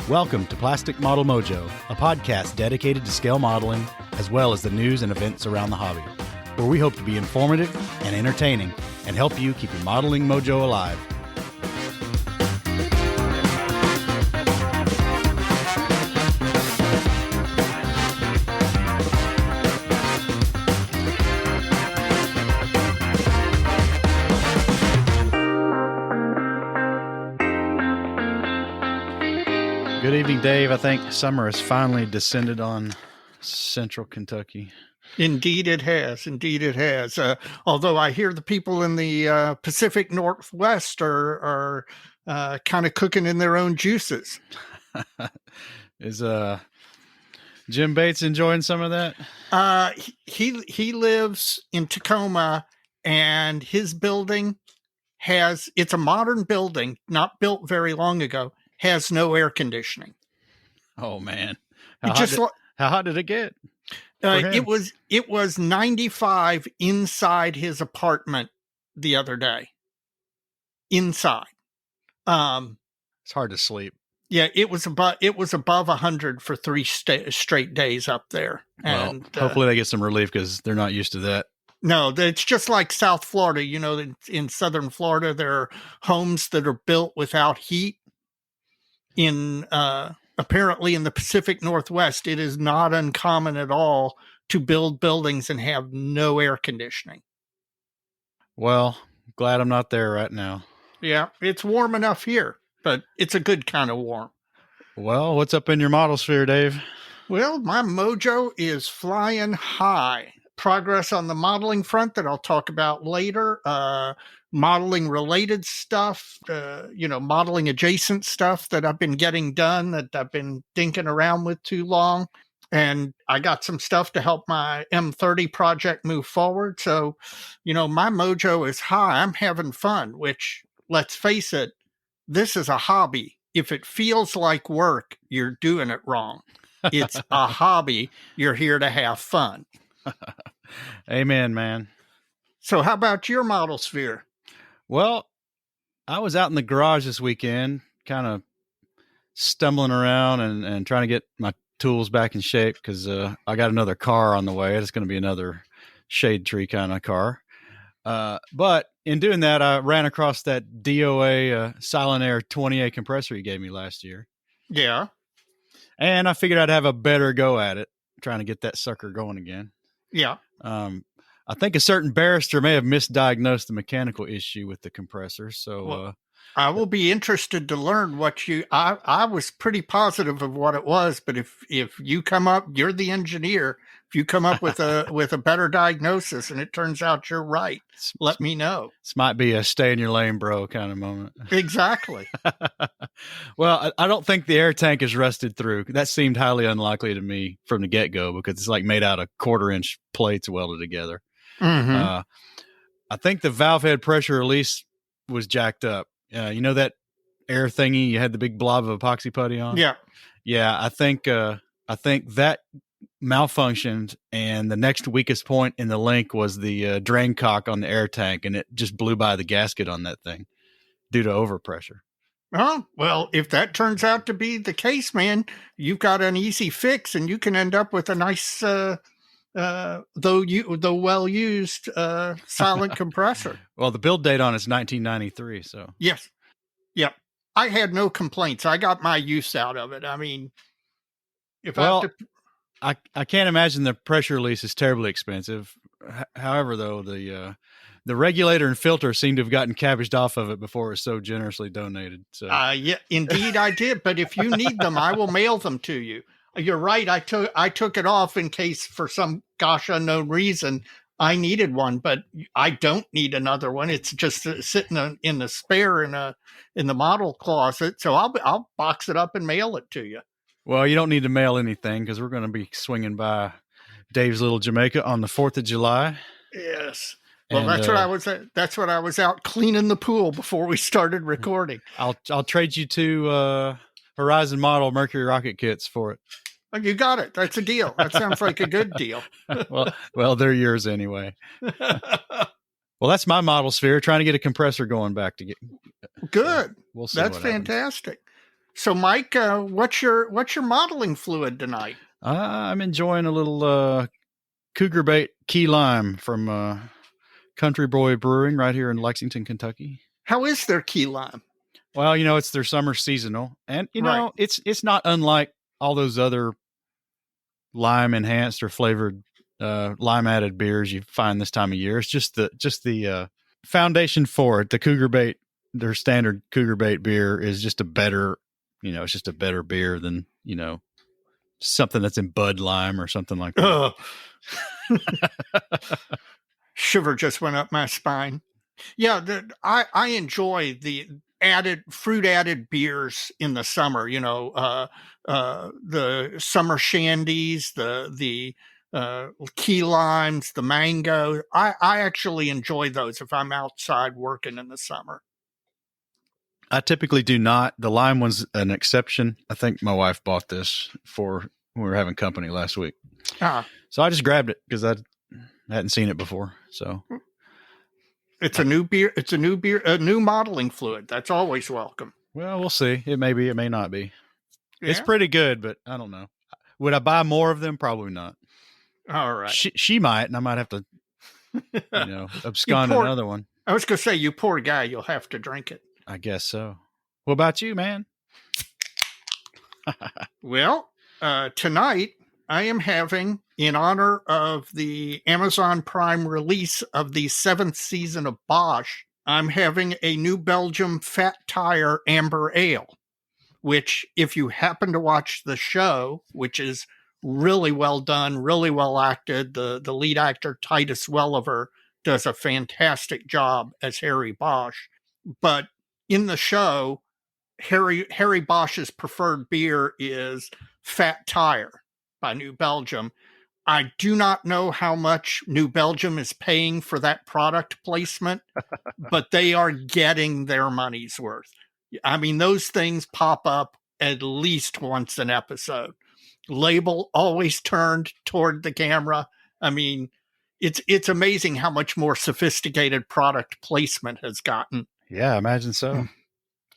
Welcome to Plastic Model Mojo, a podcast dedicated to scale modeling, as well as the news and events around the hobby, where we hope to be informative and entertaining and help you keep your modeling mojo alive. Good evening, Dave. I think summer has finally descended on central Kentucky. Indeed it has. Indeed it has. Although I hear the people in the Pacific Northwest are kind of cooking in their own juices. Is Jim Bates enjoying some of that? He lives in Tacoma, and his building it's a modern building, not built very long ago, has no air conditioning. Oh man. How hot did it get? It was 95 inside his apartment the other day. Inside. It's hard to sleep. Yeah, it was above 100 for 3 straight days up there. Well, And hopefully they get some relief because they're not used to that. No, it's just like South Florida. You know, in southern Florida, there are homes that are built without heat. Apparently in the Pacific Northwest, it is not uncommon at all to build buildings and have no air conditioning. Well, glad I'm not there right now. Yeah, it's warm enough here, but it's a good kind of warm. Well, what's up in your model sphere, Dave? Well, my mojo is flying high. Progress on the modeling front that I'll talk about later. Modeling related stuff, modeling adjacent stuff that I've been getting done that I've been dinking around with too long. And I got some stuff to help my M30 project move forward. So, my mojo is high. I'm having fun, which, let's face it, this is a hobby. If it feels like work, you're doing it wrong. It's a hobby. You're here to have fun. Amen, man. So how about your model sphere? Well, I was out in the garage this weekend, kind of stumbling around and trying to get my tools back in shape because I got another car on the way. It's going to be another shade tree kind of car. But in doing that, I ran across that DOA Silent Air 20A compressor you gave me last year. Yeah. And I figured I'd have a better go at it, trying to get that sucker going again. Yeah. I think a certain barrister may have misdiagnosed the mechanical issue with the compressor. So I will be interested to learn what I was pretty positive of what it was, but if you come up, you're the engineer. If you come up with a better diagnosis and it turns out you're right, let me know. This might be a stay in your lane, bro, kind of moment. Exactly. Well, I don't think the air tank is rusted through. That seemed highly unlikely to me from the get-go because it's like made out of 1/4-inch plates welded together. Mm-hmm. I think the valve head pressure release was jacked up. That air thingy you had the big blob of epoxy putty on? Yeah. Yeah, I think that malfunctioned, and the next weakest point in the link was the drain cock on the air tank, and it just blew by the gasket on that thing due to overpressure. Oh, well, if that turns out to be the case, man, you've got an easy fix, and you can end up with a nice though well-used silent compressor. Well, the build date on it's 1993, so. Yes. Yep. I had no complaints. I got my use out of it. I mean, I can't imagine the pressure release is terribly expensive. However, though, the regulator and filter seem to have gotten cabbaged off of it before it was so generously donated. So. Yeah, indeed I did. But if you need them, I will mail them to you. You're right. I took it off in case for some gosh unknown reason I needed one, but I don't need another one. It's just sitting in the spare in the model closet. So I'll box it up and mail it to you. Well, you don't need to mail anything because we're going to be swinging by Dave's Little Jamaica on the 4th of July. Yes. Well, that's what I was out cleaning the pool before we started recording. I'll trade you 2 Horizon model Mercury rocket kits for it. Oh, you got it. That's a deal. That sounds like a good deal. well, they're yours anyway. Well, that's my model sphere, trying to get a compressor going back to get. Good. We'll see. That's fantastic. So, Mike, what's your modeling fluid tonight? I'm enjoying a little Cougar Bait Key Lime from Country Boy Brewing right here in Lexington, Kentucky. How is their key lime? Well, it's their summer seasonal, and Right. it's not unlike all those other lime enhanced or flavored lime added beers you find this time of year. It's just the foundation for it. The Cougar Bait, their standard Cougar Bait beer is just a better, it's just a better beer than something that's in Bud Lime or something like that. Shiver just went up my spine. Yeah, I enjoy the fruit added beers in the summer. The summer shandies, the key limes, the mango. I actually enjoy those if I'm outside working in the summer. I typically do not. The lime one's an exception. I think my wife bought this for when we were having company last week. So I just grabbed it because I hadn't seen it before. So it's a new beer. It's a new modeling fluid. That's always welcome. Well, we'll see. It may be, it may not be. Yeah. It's pretty good, but I don't know. Would I buy more of them? Probably not. All right. She might, and I might have to, abscond another one. I was going to say, you poor guy, you'll have to drink it. I guess so. What about you, man? Well, tonight I am having, in honor of the Amazon Prime release of the 7th season of Bosch, I'm having a New Belgium Fat Tire Amber Ale, which, if you happen to watch the show, which is really well done, really well acted, the lead actor, Titus Welliver, does a fantastic job as Harry Bosch. But in the show, Harry Bosch's preferred beer is Fat Tire by New Belgium. I do not know how much New Belgium is paying for that product placement, but they are getting their money's worth. I mean, those things pop up at least once an episode. Label always turned toward the camera. I mean, it's amazing how much more sophisticated product placement has gotten. Yeah, I imagine so.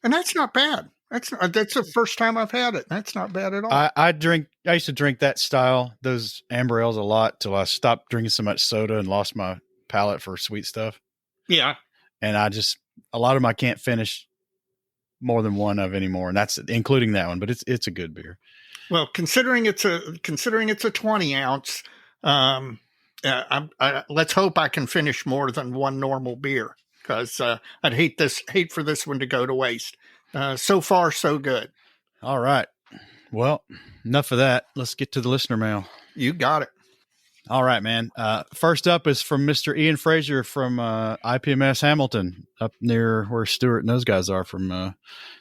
And that's not bad. That's the first time I've had it. That's not bad at all. I used to drink that style, those amber ales a lot till I stopped drinking so much soda and lost my palate for sweet stuff. Yeah. And a lot of them I can't finish more than one of anymore. And that's including that one, but it's a good beer. Well, considering it's a 20 ounce, let's hope I can finish more than one normal beer, because I'd hate for this one to go to waste. So far, so good. All right. Well, enough of that. Let's get to the listener mail. You got it. All right, man. First up is from Mr. Ian Fraser from IPMS Hamilton, up near where Stuart and those guys are from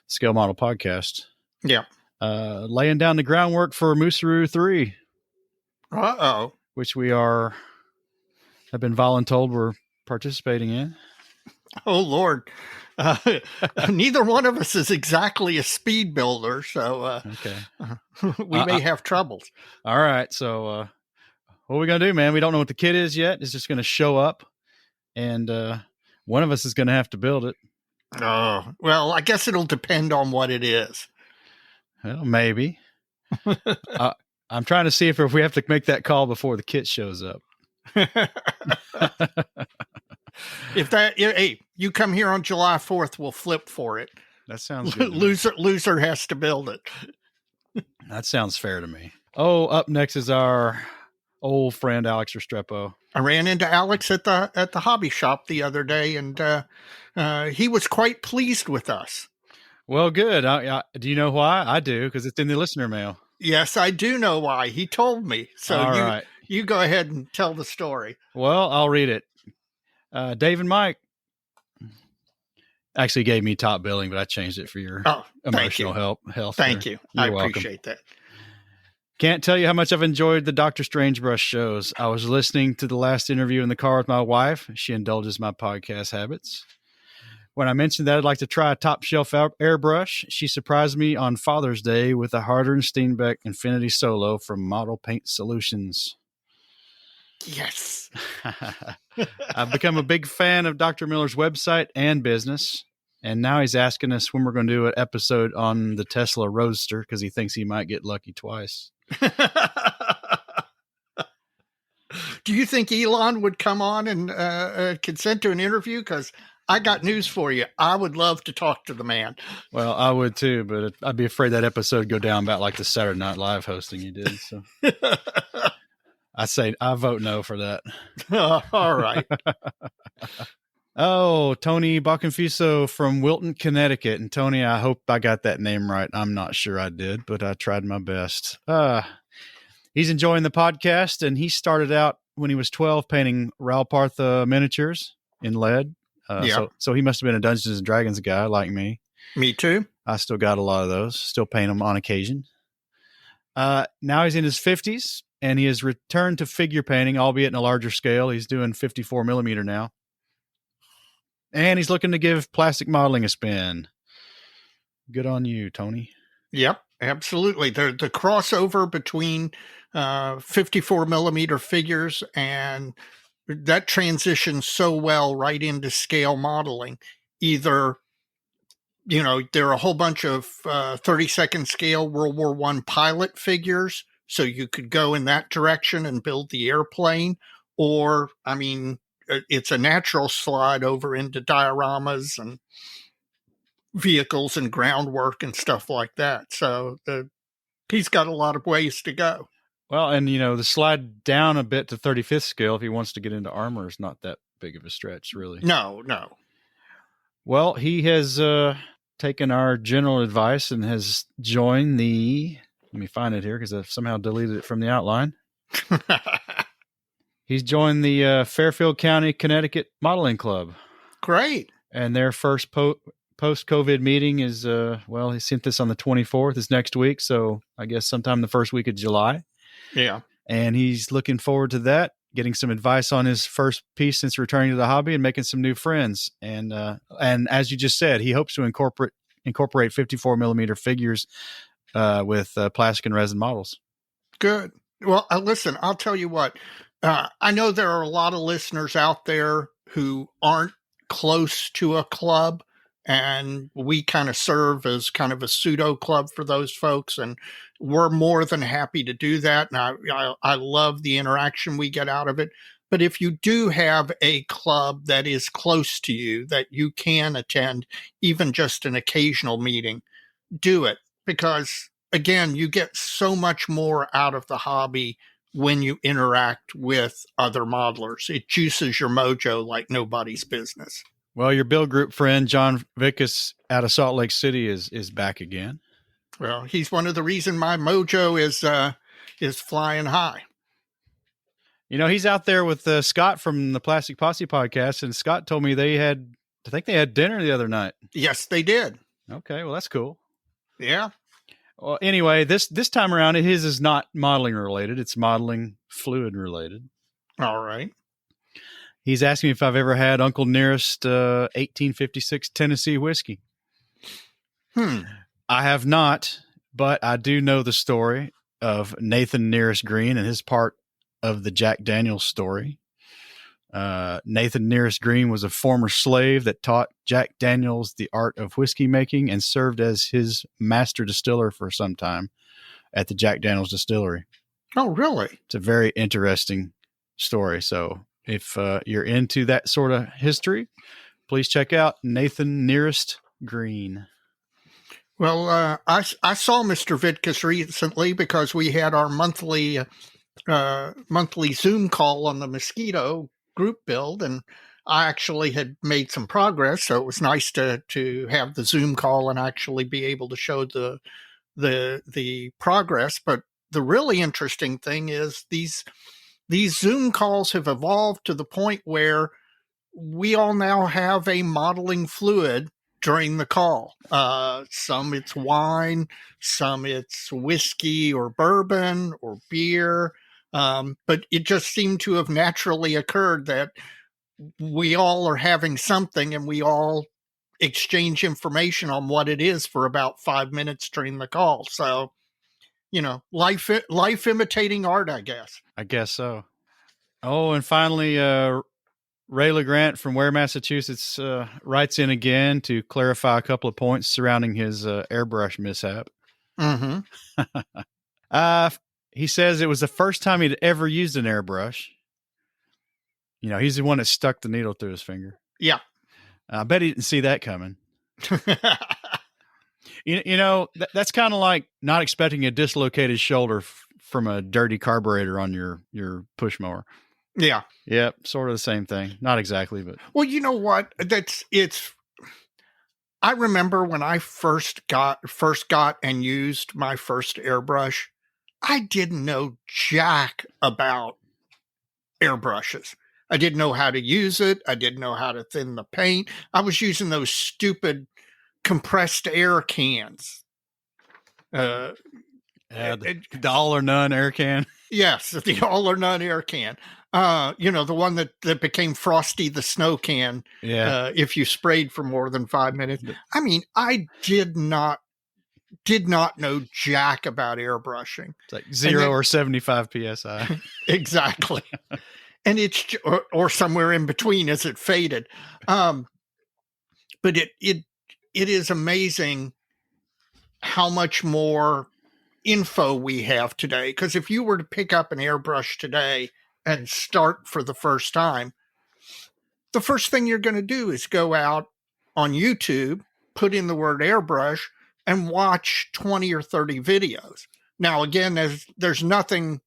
Scale Model Podcast. Yeah. Laying down the groundwork for Moosaroo 3. Uh-oh. Which we have been voluntold we're participating in. Oh, Lord. Neither one of us is exactly a speed builder, so okay. We may have troubles. All right. So what are we going to do, man? We don't know what the kit is yet. It's just going to show up, and one of us is going to have to build it. Oh, well, I guess it'll depend on what it is. Well, maybe. I'm trying to see if we have to make that call before the kit shows up. Hey, you come here on July 4th, we'll flip for it. That sounds good. Loser has to build it. That sounds fair to me. Oh, up next is our old friend Alex Restrepo. I ran into Alex at the hobby shop the other day, and he was quite pleased with us. Well, good. Do you know why? I do, because it's in the listener mail. Yes, I do know why. He told me. So you go ahead and tell the story. Well, I'll read it. Dave and Mike actually gave me top billing, but I changed it for your emotional health. Thank you. I appreciate that. Can't tell you how much I've enjoyed the Dr. Strange Brush shows. I was listening to the last interview in the car with my wife. She indulges my podcast habits. When I mentioned that I'd like to try a top shelf airbrush, she surprised me on Father's Day with a Harder & Steenbeck Infinity Solo from Model Paint Solutions. Yes. I've become a big fan of Dr. Miller's website and business. And now he's asking us when we're going to do an episode on the Tesla Roadster because he thinks he might get lucky twice. Do you think Elon would come on and consent to an interview? Because I got news for you. I would love to talk to the man. Well, I would too, but I'd be afraid that episode would go down about like the Saturday Night Live hosting he did. So I vote no for that. All right. Oh, Tony Bacconfiso from Wilton, Connecticut. And Tony, I hope I got that name right. I'm not sure I did, but I tried my best. He's enjoying the podcast, and he started out when he was 12 painting Ralpartha miniatures in lead. So he must have been a Dungeons and Dragons guy like me. Me too. I still got a lot of those. Still paint them on occasion. Now he's in his 50s, and he has returned to figure painting, albeit in a larger scale. He's doing 54 millimeter now. And he's looking to give plastic modeling a spin. Good on you, Tony. Yep, absolutely. The crossover between 54 millimeter figures and that transitions so well right into scale modeling. Either, there are a whole bunch of 30-second scale World War I pilot figures, so you could go in that direction and build the airplane. Or, it's a natural slide over into dioramas and vehicles and groundwork and stuff like that. So he's got a lot of ways to go. Well, and the slide down a bit to 35th scale if he wants to get into armor is not that big of a stretch, really. No. Well, he has taken our general advice and has joined the. Let me find it here because I've somehow deleted it from the outline. He's joined the Fairfield County, Connecticut Modeling Club. Great. And their first post-COVID meeting is, he sent this on the 24th. It's next week, so I guess sometime the first week of July. Yeah. And he's looking forward to that, getting some advice on his first piece since returning to the hobby and making some new friends. And as you just said, he hopes to incorporate 54 millimeter figures with plastic and resin models. Good. Well, listen, I'll tell you what. I know there are a lot of listeners out there who aren't close to a club, and we kind of serve as kind of a pseudo club for those folks, and we're more than happy to do that. And I love the interaction we get out of it. But if you do have a club that is close to you that you can attend, even just an occasional meeting, do it, because again, you get so much more out of the hobby when you interact with other modelers. It juices your mojo like nobody's business. Well, your Bill Group friend, John Vickus out of Salt Lake City is back again. Well, he's one of the reason my mojo is flying high. He's out there with Scott from the Plastic Posse podcast, and Scott told me they had dinner the other night. Yes, they did. Okay, well, that's cool. Yeah. Well, anyway, this time around, his is not modeling related. It's modeling fluid related. All right. He's asking me if I've ever had Uncle Nearest 1856 Tennessee whiskey. I have not, but I do know the story of Nathan Nearest Green and his part of the Jack Daniels story. Nathan Nearest Green was a former slave that taught Jack Daniels the art of whiskey making and served as his master distiller for some time at the Jack Daniels distillery. Oh, really? It's a very interesting story. So if you're into that sort of history, please check out Nathan Nearest Green. Well, I saw Mr. Vitkus recently because we had our monthly Zoom call on the Mosquito group build, and I actually had made some progress, so it was nice to have the Zoom call and actually be able to show the progress. But the really interesting thing is these Zoom calls have evolved to the point where we all now have a modeling fluid during the call. Some it's wine, some it's whiskey or bourbon or beer. But it just seemed to have naturally occurred that we all are having something and we all exchange information on what it is for about 5 minutes during the call. So, life imitating art, I guess. I guess so. Oh, and finally, Ray LeGrant from Ware, Massachusetts, writes in again to clarify a couple of points surrounding his airbrush mishap. Mm-hmm. He says it was the first time he'd ever used an airbrush. He's the one that stuck the needle through his finger. Yeah. I bet he didn't see that coming. That's kind of like not expecting a dislocated shoulder from a dirty carburetor on your push mower. Yeah. Yep, sort of the same thing. Not exactly, but well, you know what? I remember when I first got and used my first airbrush, I didn't know jack about airbrushes. I didn't know how to use it. I didn't know how to thin the paint. I was using those stupid compressed air cans. The all or none air can. Yes, the all or none air can. The one that became Frosty the Snow Can. Yeah. If you sprayed for more than 5 minutes. I mean, I did not know jack about airbrushing. It's like 0 or 75 psi. Exactly. And it's or somewhere in between as it faded. But it is amazing how much more info we have today. Because if you were to pick up an airbrush today and start for the first time, the first thing you're going to do is go out on YouTube, put in the word airbrush, and watch 20 or 30 videos. Now, again, there's nothing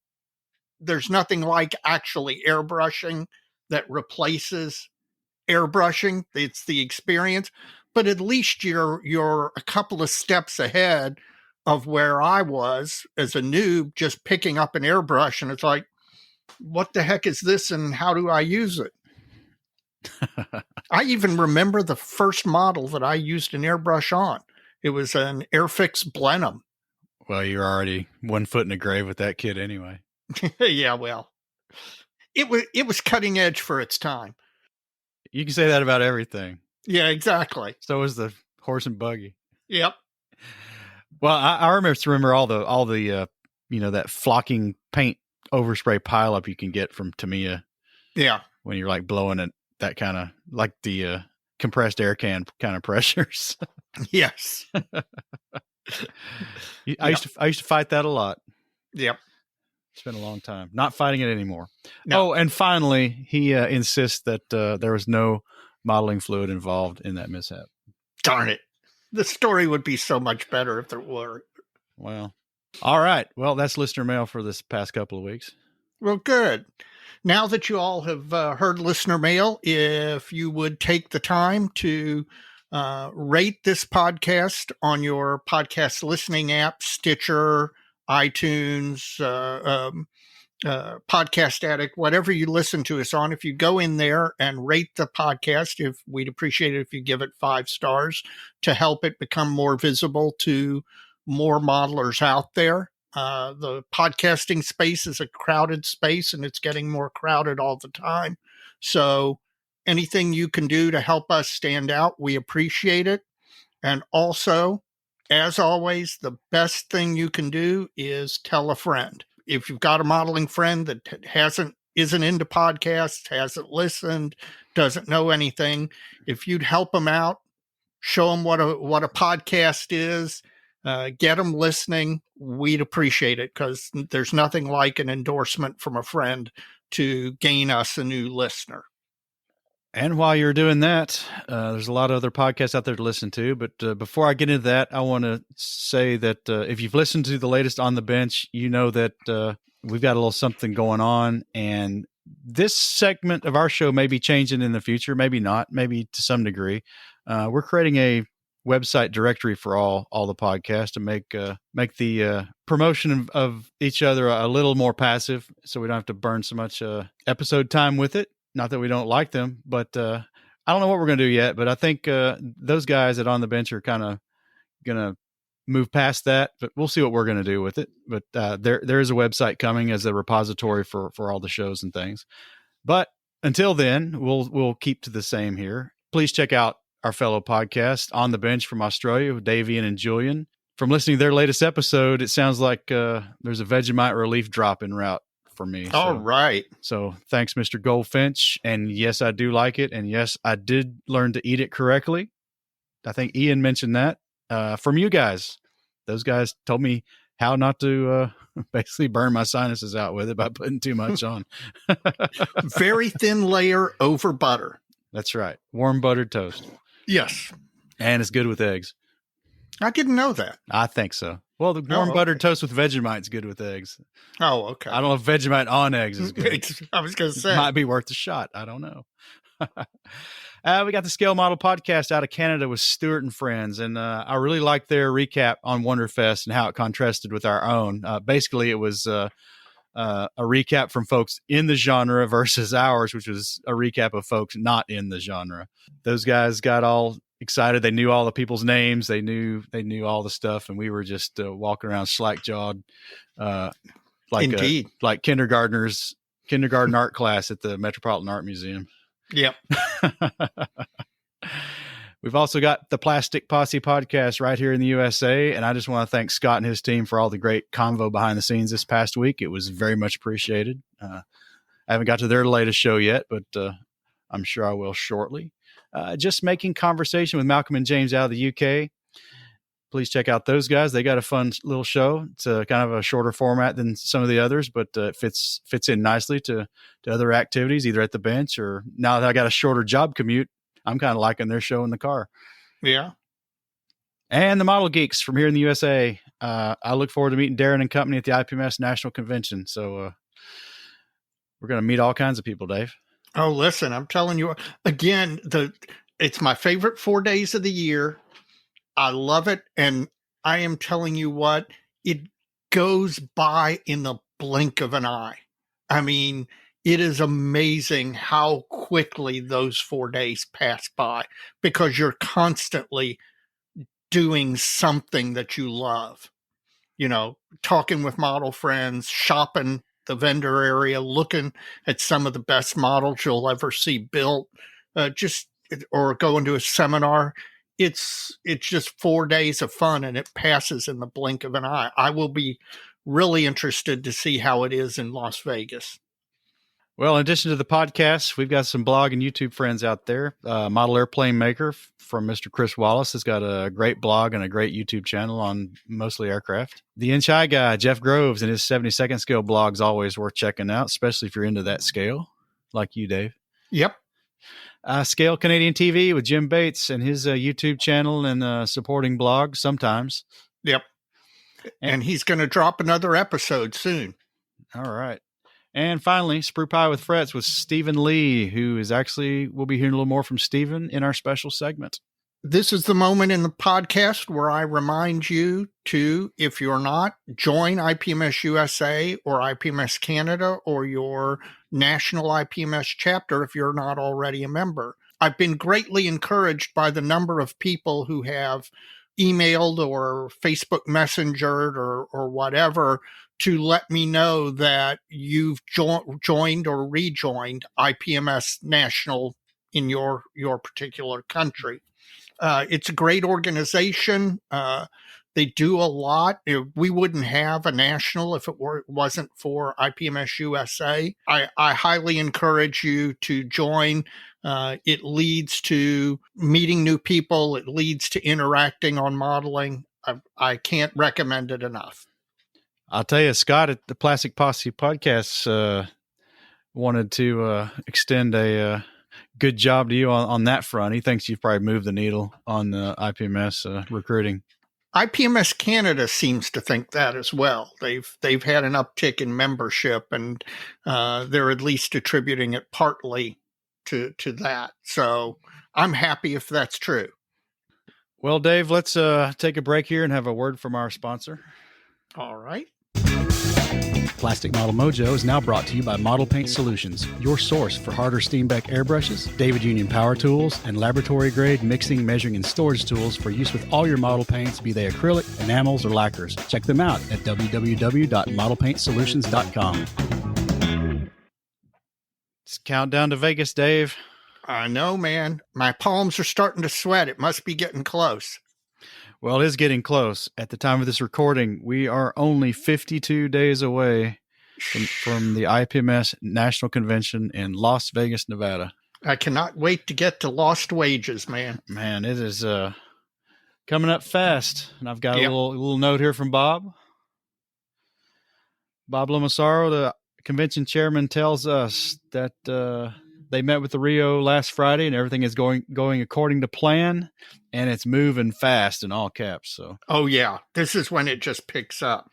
like actually airbrushing that replaces airbrushing. It's the experience, but at least you're a couple of steps ahead of where I was as a noob, just picking up an airbrush, and it's like, what the heck is this, and how do I use it? I even remember the first model that I used an airbrush on. It was an Airfix Blenheim. Well, you're already 1 foot in the grave with that kid anyway. Yeah, well, it was cutting edge for its time. You can say that about everything. Yeah, exactly. So was the horse and buggy. Yep. Well, I remember all the that flocking paint overspray pileup you can get from Tamiya. Yeah. When you're like blowing it, that kind of like the compressed air can kind of pressures. Yes. I used to fight that a lot. Yep. It's been a long time. Not fighting it anymore. No. Oh, and finally, he insists that there was no modeling fluid involved in that mishap. Darn it. The story would be so much better if there were. Well, all right. Well, that's listener mail for this past couple of weeks. Well, good. Now that you all have heard listener mail, if you would take the time to rate this podcast on your podcast listening app, Stitcher, iTunes, Podcast Addict, whatever you listen to us on, if you go in there and rate the podcast, we'd appreciate it if you give it 5 stars to help it become more visible to more modelers out there. The podcasting space is a crowded space, and it's getting more crowded all the time. So anything you can do to help us stand out, we appreciate it. And also, as always, the best thing you can do is tell a friend. If you've got a modeling friend that isn't into podcasts, hasn't listened, doesn't know anything, if you'd help them out, show them what a podcast is, get them listening, we'd appreciate it, because there's nothing like an endorsement from a friend to gain us a new listener. And while you're doing that, there's a lot of other podcasts out there to listen to. But before I get into that, I want to say that if you've listened to the latest On the Bench, you know that we've got a little something going on. And this segment of our show may be changing in the future, maybe not, maybe to some degree. We're creating a website directory for all the podcasts to make the promotion of each other a little more passive, so we don't have to burn so much episode time with it. Not that we don't like them, but I don't know what we're going to do yet. But I think those guys at On the Bench are kind of going to move past that. But we'll see what we're going to do with it. But there is a website coming as a repository for all the shows and things. But until then, we'll keep to the same here. Please check out our fellow podcast, On the Bench from Australia, with Davian and Julian. From listening to their latest episode, it sounds like there's a Vegemite relief drop en route for me. All right. So thanks, Mr. Goldfinch. And yes, I do like it. And yes, I did learn to eat it correctly. I think Ian mentioned that from you guys. Those guys told me how not to basically burn my sinuses out with it by putting too much on. Very thin layer over butter. That's right. Warm buttered toast. Yes. And it's good with eggs. I didn't know that. I think so. Well, the warm buttered toast with Vegemite's good with eggs. Oh, okay. I don't know if Vegemite on eggs is good. I was going to say. It might be worth a shot. I don't know. We got the Scale Model podcast out of Canada with Stuart and friends, and I really liked their recap on Wonderfest and how it contrasted with our own. Basically, it was a recap from folks in the genre versus ours, which was a recap of folks not in the genre. Those guys got all excited. They knew all the people's names. They knew all the stuff, and we were just walking around slack-jawed, like kindergarten art class at the Metropolitan Art Museum. Yep. We've also got the Plastic Posse podcast right here in the USA. And I just want to thank Scott and his team for all the great convo behind the scenes this past week. It was very much appreciated. I haven't got to their latest show yet, but I'm sure I will shortly. Just making conversation with Malcolm and James out of the UK. Please check out those guys. They got a fun little show. It's kind of a shorter format than some of the others, but it fits in nicely to other activities, either at the bench or now that I got a shorter job commute, I'm kind of liking their show in the car. Yeah. And the Model Geeks from here in the USA. I look forward to meeting Darren and company at the IPMS National Convention. So we're going to meet all kinds of people, Dave. Oh, listen, I'm telling you again, it's my favorite 4 days of the year. I love it. And I am telling you what, it goes by in the blink of an eye. I mean, it is amazing how quickly those 4 days pass by because you're constantly doing something that you love. You know, talking with model friends, shopping the vendor area, looking at some of the best models you'll ever see built, or going to a seminar. It's just 4 days of fun and it passes in the blink of an eye. I will be really interested to see how it is in Las Vegas. Well, in addition to the podcast, we've got some blog and YouTube friends out there. Model Airplane Maker from Mr. Chris Wallace has got a great blog and a great YouTube channel on mostly aircraft. The Inch High guy, Jeff Groves, and his 72nd scale blog is always worth checking out, especially if you're into that scale, like you, Dave. Yep. Scale Canadian TV with Jim Bates and his YouTube channel and supporting blog sometimes. Yep. And he's going to drop another episode soon. All right. And finally, Sprue Pie with Frets with Stephen Lee, who is actually, we'll be hearing a little more from Stephen in our special segment. This is the moment in the podcast where I remind you to, if you're not, join IPMS USA or IPMS Canada or your national IPMS chapter if you're not already a member. I've been greatly encouraged by the number of people who have emailed or Facebook messengered or whatever to let me know that you've joined or rejoined IPMS National in your particular country. It's a great organization. They do a lot. We wouldn't have a national if it wasn't for IPMS USA. I highly encourage you to join. It leads to meeting new people. It leads to interacting on modeling. I can't recommend it enough. I'll tell you, Scott at the Plastic Posse podcast wanted to extend a good job to you on that front. He thinks you've probably moved the needle on the IPMS recruiting. IPMS Canada seems to think that as well. They've had an uptick in membership, and they're at least attributing it partly to that. So I'm happy if that's true. Well, Dave, let's take a break here and have a word from our sponsor. All right. Plastic Model Mojo is now brought to you by Model Paint Solutions, your source for Harder Steenbeck airbrushes, David Union power tools, and laboratory-grade mixing, measuring, and storage tools for use with all your model paints, be they acrylic, enamels, or lacquers. Check them out at www.modelpaintsolutions.com. It's countdown to Vegas, Dave. I know, man. My palms are starting to sweat. It must be getting close. Well, it is getting close. At the time of this recording, we are only 52 days away from the IPMS National Convention in Las Vegas, Nevada. I cannot wait to get to Lost Wages, man. Man, it is coming up fast. And I've got a little note here from Bob. Bob Lomasaro, the convention chairman, tells us that they met with the Rio last Friday and everything is going according to plan, and it's moving fast in all caps. So, oh yeah, this is when it just picks up.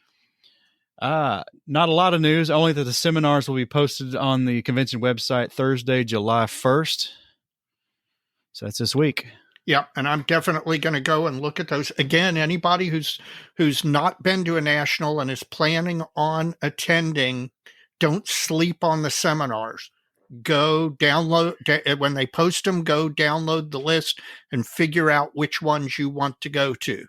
Not a lot of news, only that the seminars will be posted on the convention website Thursday, July 1st. So that's this week. Yeah, and I'm definitely going to go and look at those. Again, anybody who's not been to a national and is planning on attending, don't sleep on the seminars. Go download, when they post them, go download the list and figure out which ones you want to go to.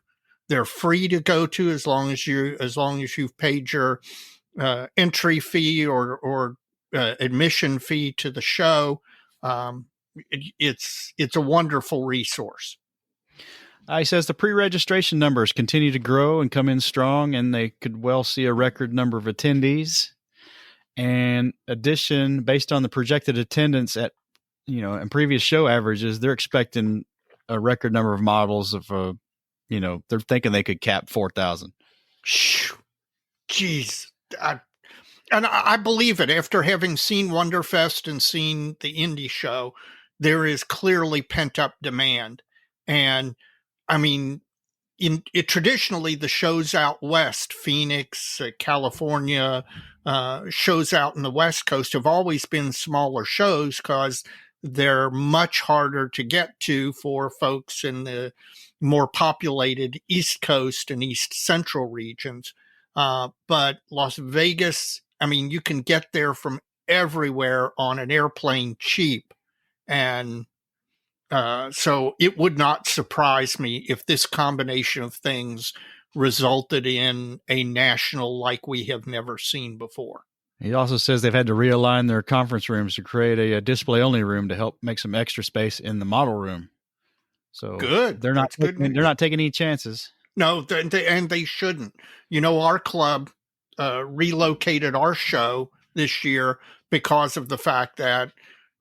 They're free to go to as long as you've paid your entry fee or admission fee to the show. It's a wonderful resource. He says the pre-registration numbers continue to grow and come in strong, and they could well see a record number of attendees. And addition, based on the projected attendance at, and previous show averages, they're expecting a record number of models of, they're thinking they could cap 4,000. Jeez. And I believe it. After having seen Wonderfest and seen the indie show, there is clearly pent-up demand. And, I mean, traditionally, the shows out west, Phoenix, California, shows out in the West Coast have always been smaller shows because they're much harder to get to for folks in the more populated East Coast and East Central regions. But Las Vegas, I mean, you can get there from everywhere on an airplane cheap. And so it would not surprise me if this combination of things resulted in a national like we have never seen before. He also says they've had to realign their conference rooms to create a display-only room to help make some extra space in the model room. So good. They're not taking any chances. No, and they shouldn't. Our club relocated our show this year because of the fact that,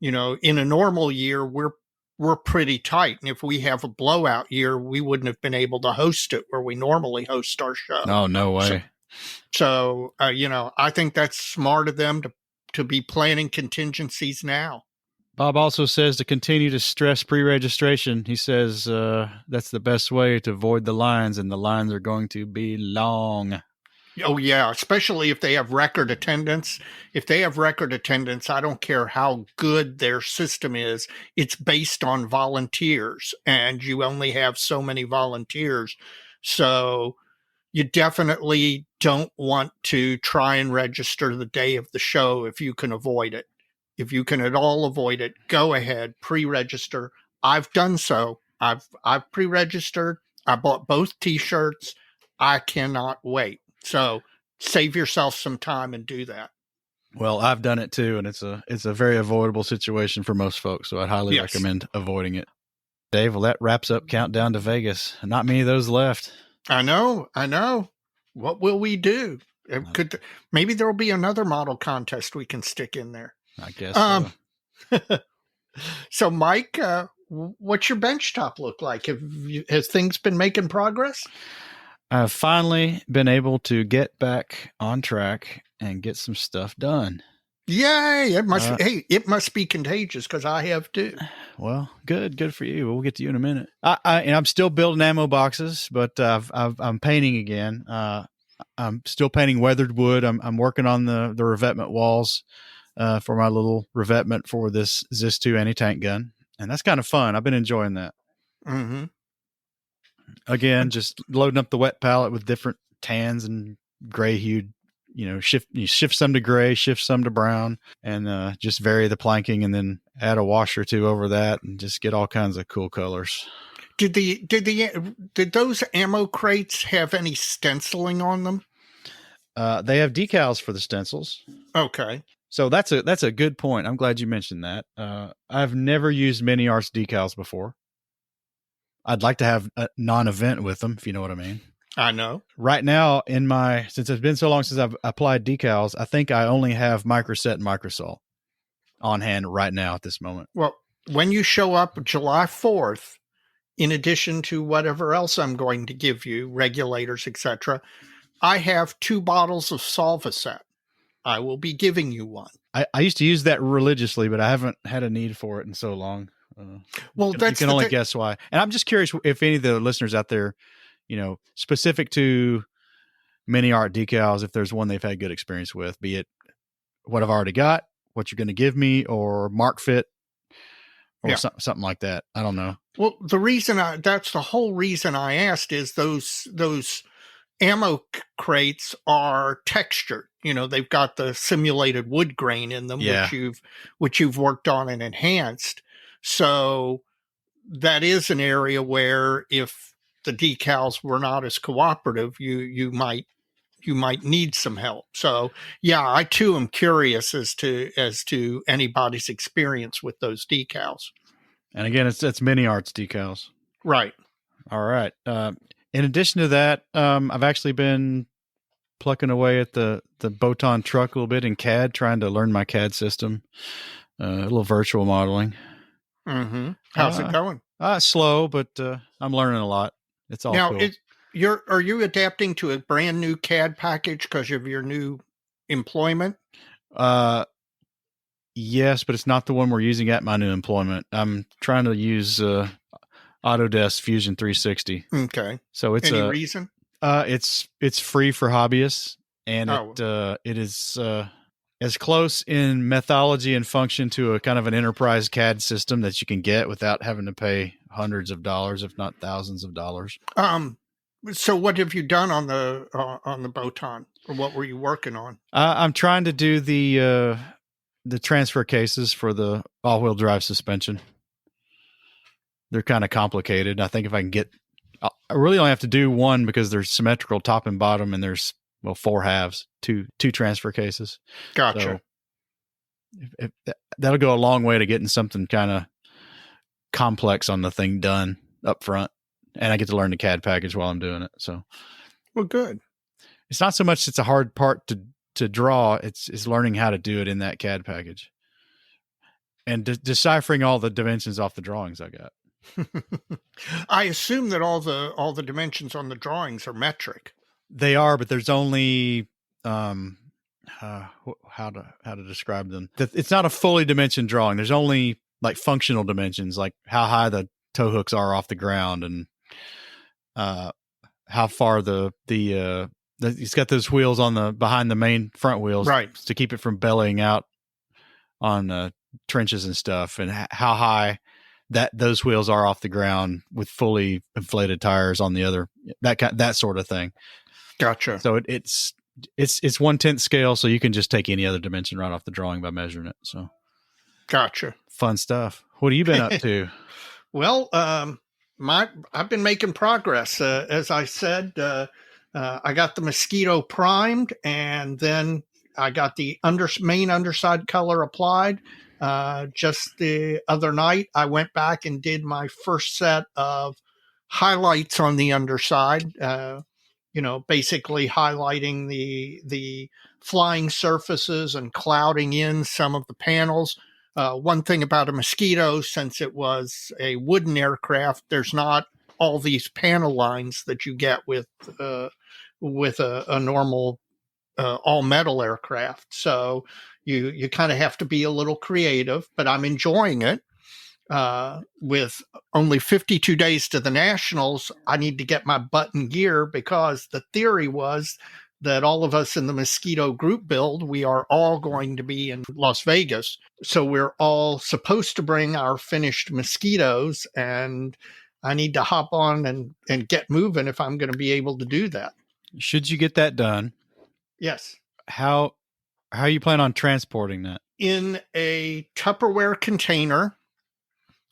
in a normal year, we're pretty tight. And if we have a blowout year, we wouldn't have been able to host it where we normally host our show. Oh, no way. So I think that's smart of them to be planning contingencies now. Bob also says to continue to stress pre-registration. He says that's the best way to avoid the lines, and the lines are going to be long. Oh, yeah, especially if they have record attendance. If they have record attendance, I don't care how good their system is. It's based on volunteers, and you only have so many volunteers. So you definitely don't want to try and register the day of the show if you can avoid it. If you can at all avoid it, go ahead, pre-register. I've done so. I've pre-registered. I bought both T-shirts. I cannot wait. So save yourself some time and do that. Well, I've done it too, and it's a very avoidable situation for most folks. So I'd highly recommend avoiding it. Dave, well, that wraps up Countdown to Vegas. Not many of those left. I know. What will we do? Maybe there will be another model contest we can stick in there. I guess so. So, Mike, what's your bench top look like? Has things been making progress? I've finally been able to get back on track and get some stuff done. Yay! It must be contagious because I have too. Well, good for you. We'll get to you in a minute. I'm still building ammo boxes, but I'm painting again. I'm still painting weathered wood. I'm working on the revetment walls for my little revetment for this Zis 2 anti-tank gun, and that's kind of fun. I've been enjoying that. Mm-hmm. Again, just loading up the wet palette with different tans and gray hued. Shift some to gray, shift some to brown, and just vary the planking, and then add a wash or two over that, and just get all kinds of cool colors. Did those ammo crates have any stenciling on them? They have decals for the stencils. Okay. So that's a good point. I'm glad you mentioned that. I've never used Mini Arts decals before. I'd like to have a non-event with them, if you know what I mean. I know. Right now, since it's been so long since I've applied decals, I think I only have Microset and Microsol on hand right now at this moment. Well, when you show up July 4th, in addition to whatever else I'm going to give you, regulators, etc., I have 2 bottles of Solvaset. I will be giving you one. I used to use that religiously, but I haven't had a need for it in so long. Well, You can only guess why. And I'm just curious if any of the listeners out there, specific to mini art decals, if there's one they've had good experience with, be it what I've already got, what you're going to give me, or Mark Fit, or something like that. I don't know. Well, that's the whole reason I asked is those ammo crates are textured. They've got the simulated wood grain in them, which you've worked on and enhanced. So that is an area where if the decals were not as cooperative, you might need some help. So yeah, I too am curious as to anybody's experience with those decals. And again, it's mini arts decals. Right. All right. In addition to that, I've actually been plucking away at the Botan truck a little bit in CAD, trying to learn my CAD system, a little virtual modeling. Mm-hmm. How's it going? Slow, but I'm learning a lot. It's all cool. Are you adapting to a brand new CAD package because of your new employment? Yes, but it's not the one we're using at my new employment. I'm trying to use Autodesk Fusion 360. Okay. So it's any reason? It's free for hobbyists, and it is as close in methodology and function to a kind of an enterprise CAD system that you can get without having to pay hundreds of dollars, if not thousands of dollars. So what have you done on the Botan, or what were you working on? I'm trying to do the transfer cases for the all-wheel drive suspension. They're kind of complicated. I think if I can I really only have to do one because they're symmetrical top and bottom, and there's 4 halves, two transfer cases. Gotcha. So that'll go a long way to getting something kind of complex on the thing done up front, and I get to learn the CAD package while I'm doing it. So, well, good. It's not so much it's a hard part to draw; it's learning how to do it in that CAD package and deciphering all the dimensions off the drawings I got. I assume that all the dimensions on the drawings are metric. They are, but there's only how to describe them. It's not a fully dimensioned drawing. There's only like functional dimensions, like how high the tow hooks are off the ground and how far it's got those wheels on behind the main front wheels, right, to keep it from bellying out on trenches and stuff, and how high those wheels are off the ground with fully inflated tires on the other, that sort of thing. Gotcha. So it's 1/10 scale, so you can just take any other dimension right off the drawing by measuring it. So, gotcha. Fun stuff. What have you been up to? Well, I've been making progress. As I said, I got the Mosquito primed, and then I got the main underside color applied. Just the other night, I went back and did my first set of highlights on the underside. Basically highlighting the flying surfaces and clouding in some of the panels. One thing about a Mosquito, since it was a wooden aircraft, there's not all these panel lines that you get with a normal all metal aircraft. So you kind of have to be a little creative, but I'm enjoying it. With only 52 days to the Nationals, I need to get my butt in gear, because the theory was that all of us in the Mosquito group build, we are all going to be in Las Vegas. So we're all supposed to bring our finished Mosquitoes, and I need to hop on and get moving if I'm going to be able to do that. Should you get that done? Yes. How you plan on transporting that? In a Tupperware container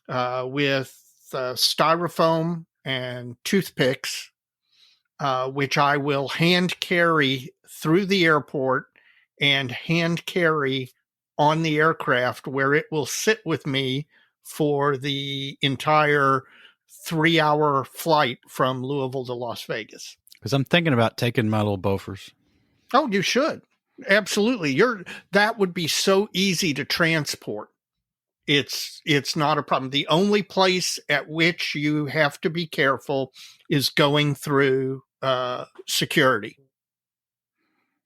with styrofoam and toothpicks, which I will hand carry through the airport and hand carry on the aircraft, where it will sit with me for the entire 3-hour flight from Louisville to Las Vegas. Because I'm thinking about taking my little Bofors. Oh, you should. Absolutely. That would be so easy to transport. It's not a problem. The only place at which you have to be careful is going through security.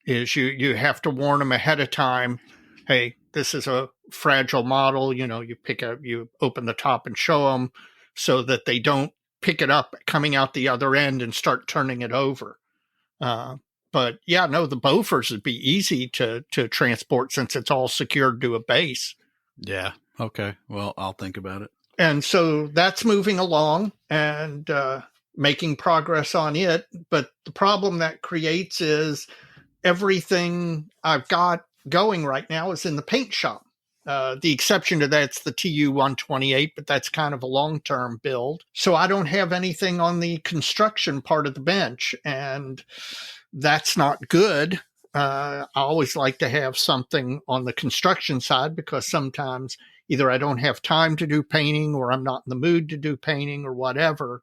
Is you have to warn them ahead of time. Hey, this is a fragile model. You open the top and show them so that they don't pick it up coming out the other end and start turning it over. But yeah, no, the Bofors would be easy to transport since it's all secured to a base. Yeah. Okay. Well, I'll think about it. And so that's moving along and making progress on it. But the problem that creates is everything I've got going right now is in the paint shop. The exception to that's the TU-128, but that's kind of a long-term build. So I don't have anything on the construction part of the bench, and that's not good. I always like to have something on the construction side because sometimes either I don't have time to do painting or I'm not in the mood to do painting or whatever.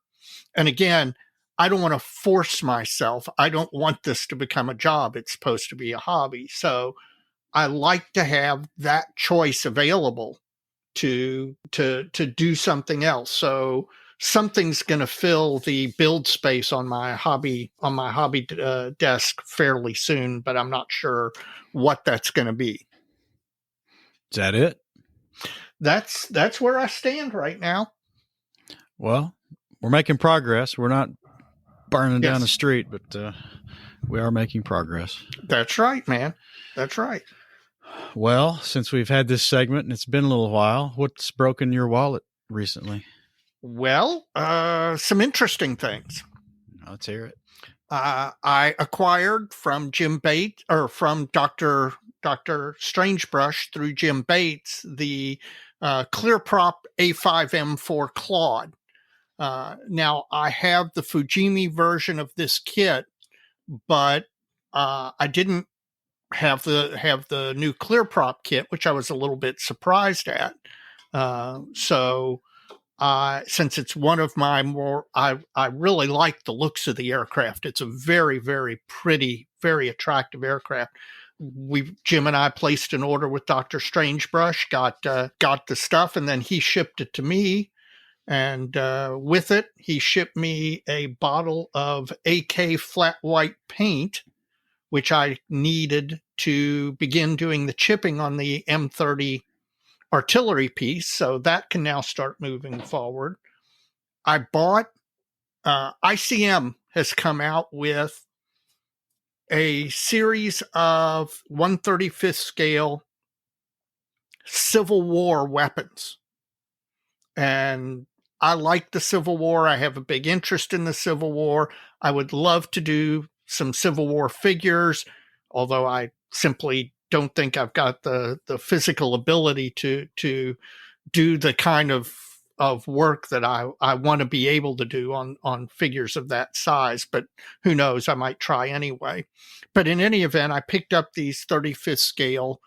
And again, I don't want to force myself. I don't want this to become a job. It's supposed to be a hobby. So I like to have that choice available to do something else. So something's going to fill the build space on my hobby desk fairly soon, but I'm not sure what that's going to be. Is that it? That's where I stand right now. Well, we're making progress. We're not burning down the street, but we are making progress. That's right, man. That's right. Well, since we've had this segment and it's been a little while, what's broken your wallet recently? Well, some interesting things. Let's hear it. I acquired from Jim Bates, or from Dr. Strangebrush through Jim Bates, the ClearProp A5M4 Claude. Now, I have the Fujimi version of this kit, but I didn't have the new ClearProp kit, which I was a little bit surprised at. So since it's one of my more, I really like the looks of the aircraft. It's a very, very pretty, very attractive aircraft. Jim and I placed an order with Dr. Strangebrush, got the stuff, and then he shipped it to me. And with it, he shipped me a bottle of AK flat white paint, which I needed to begin doing the chipping on the M30 artillery piece. So that can now start moving forward. I bought, ICM has come out with a series of 1/35th scale Civil War weapons. And I like the Civil War. I have a big interest in the Civil War. I would love to do some Civil War figures, although I simply don't think I've got the physical ability to do the kind of work that I want to be able to do on figures of that size. But who knows? I might try anyway. But in any event, I picked up these 35th scale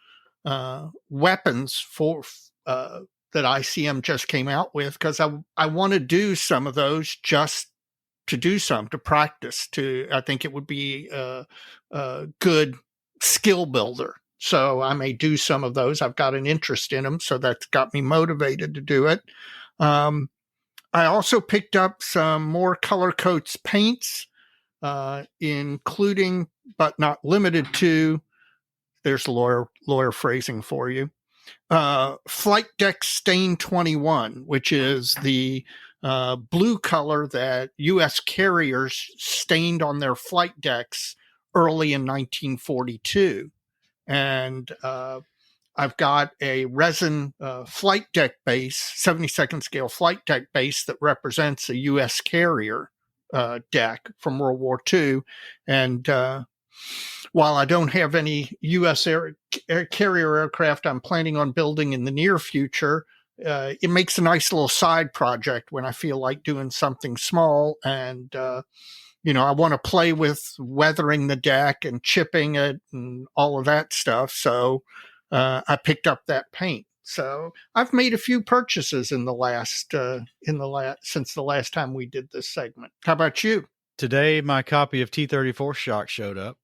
weapons for that ICM just came out with, because I want to do some of those just to do some, to practice. I think it would be a good skill builder. So I may do some of those. I've got an interest in them, so that's got me motivated to do it. I also picked up some more Color Coats paints, including, but not limited to, there's lawyer phrasing for you, Flight Deck Stain 21, which is the blue color that U.S. carriers stained on their flight decks early in 1942. And I've got a resin flight deck base, 72nd scale flight deck base that represents a U.S. carrier deck from World War II. And while I don't have any U.S. carrier aircraft I'm planning on building in the near future, it makes a nice little side project when I feel like doing something small. And I want to play with weathering the deck and chipping it and all of that stuff. So I picked up that paint. So I've made a few purchases since the last time we did this segment. How about you? Today, my copy of T-34 Shock showed up.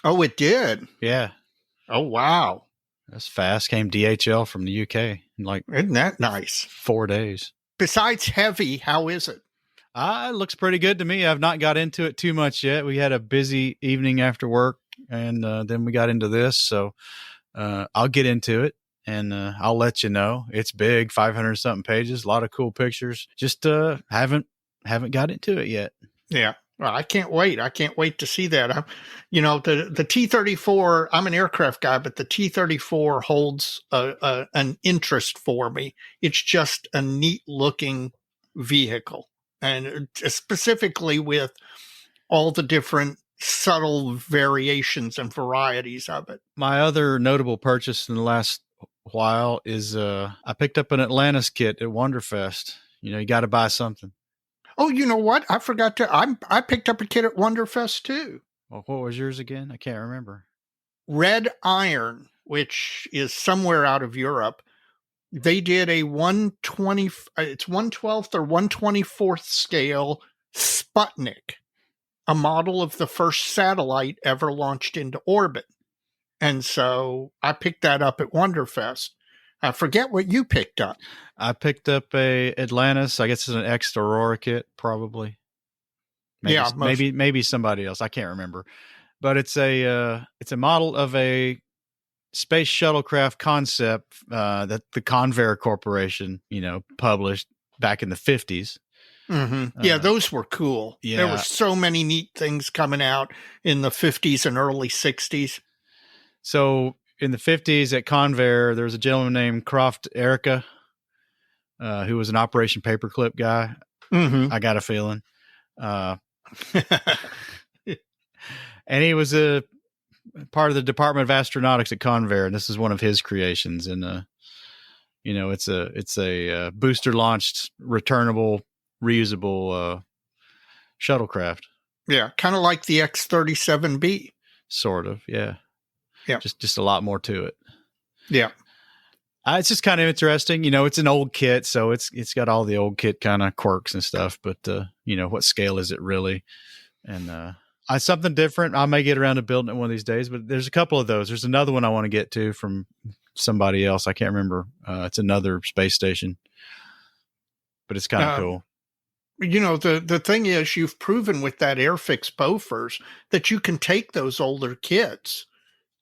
Oh, it did? Yeah. Oh, wow. That's fast. Came DHL from the UK in like Isn't that nice? 4 days. Besides heavy, how is it? It looks pretty good to me. I've not got into it too much yet. We had a busy evening after work, and then we got into this. So I'll get into it, and I'll let you know. It's big, 500-something pages, a lot of cool pictures. Just haven't got into it yet. Yeah. Well, I can't wait. I can't wait to see that. The T-34, I'm an aircraft guy, but the T-34 holds an interest for me. It's just a neat looking vehicle, and specifically with all the different subtle variations and varieties of it. My other notable purchase in the last while is I picked up an Atlantis kit at Wonderfest. You got to buy something. Oh, you know what? I forgot to. I picked up a kit at Wonderfest too. Well, what was yours again? I can't remember. Red Iron, which is somewhere out of Europe. They did a 120. It's 1/12th or 1/24th scale Sputnik, a model of the first satellite ever launched into orbit. And so I picked that up at Wonderfest. I forget what you picked up. I picked up a Atlantis. I guess it's an X Aurora kit, probably. Maybe somebody else. I can't remember. But it's a model of a space shuttlecraft concept that the Convair Corporation, published back in the 50s. Mm-hmm. Yeah, those were cool. Yeah. There were so many neat things coming out in the 50s and early 60s. So in the 50s at Convair, there was a gentleman named Croft Erica, who was an Operation Paperclip guy. Mm-hmm. I got a feeling. And he was a part of the Department of Astronautics at Convair, and this is one of his creations. And it's a booster launched, returnable, reusable shuttlecraft. Yeah, kind of like the X-37B. Sort of, yeah. Yeah. Just a lot more to it. Yeah. It's just kind of interesting. It's an old kit, so it's got all the old kit kind of quirks and stuff, but what scale is it really? And something different. I may get around to building it one of these days, but there's a couple of those. There's another one I want to get to from somebody else. I can't remember. It's another space station, but it's kind of cool. The thing is, you've proven with that Airfix Bofors that you can take those older kits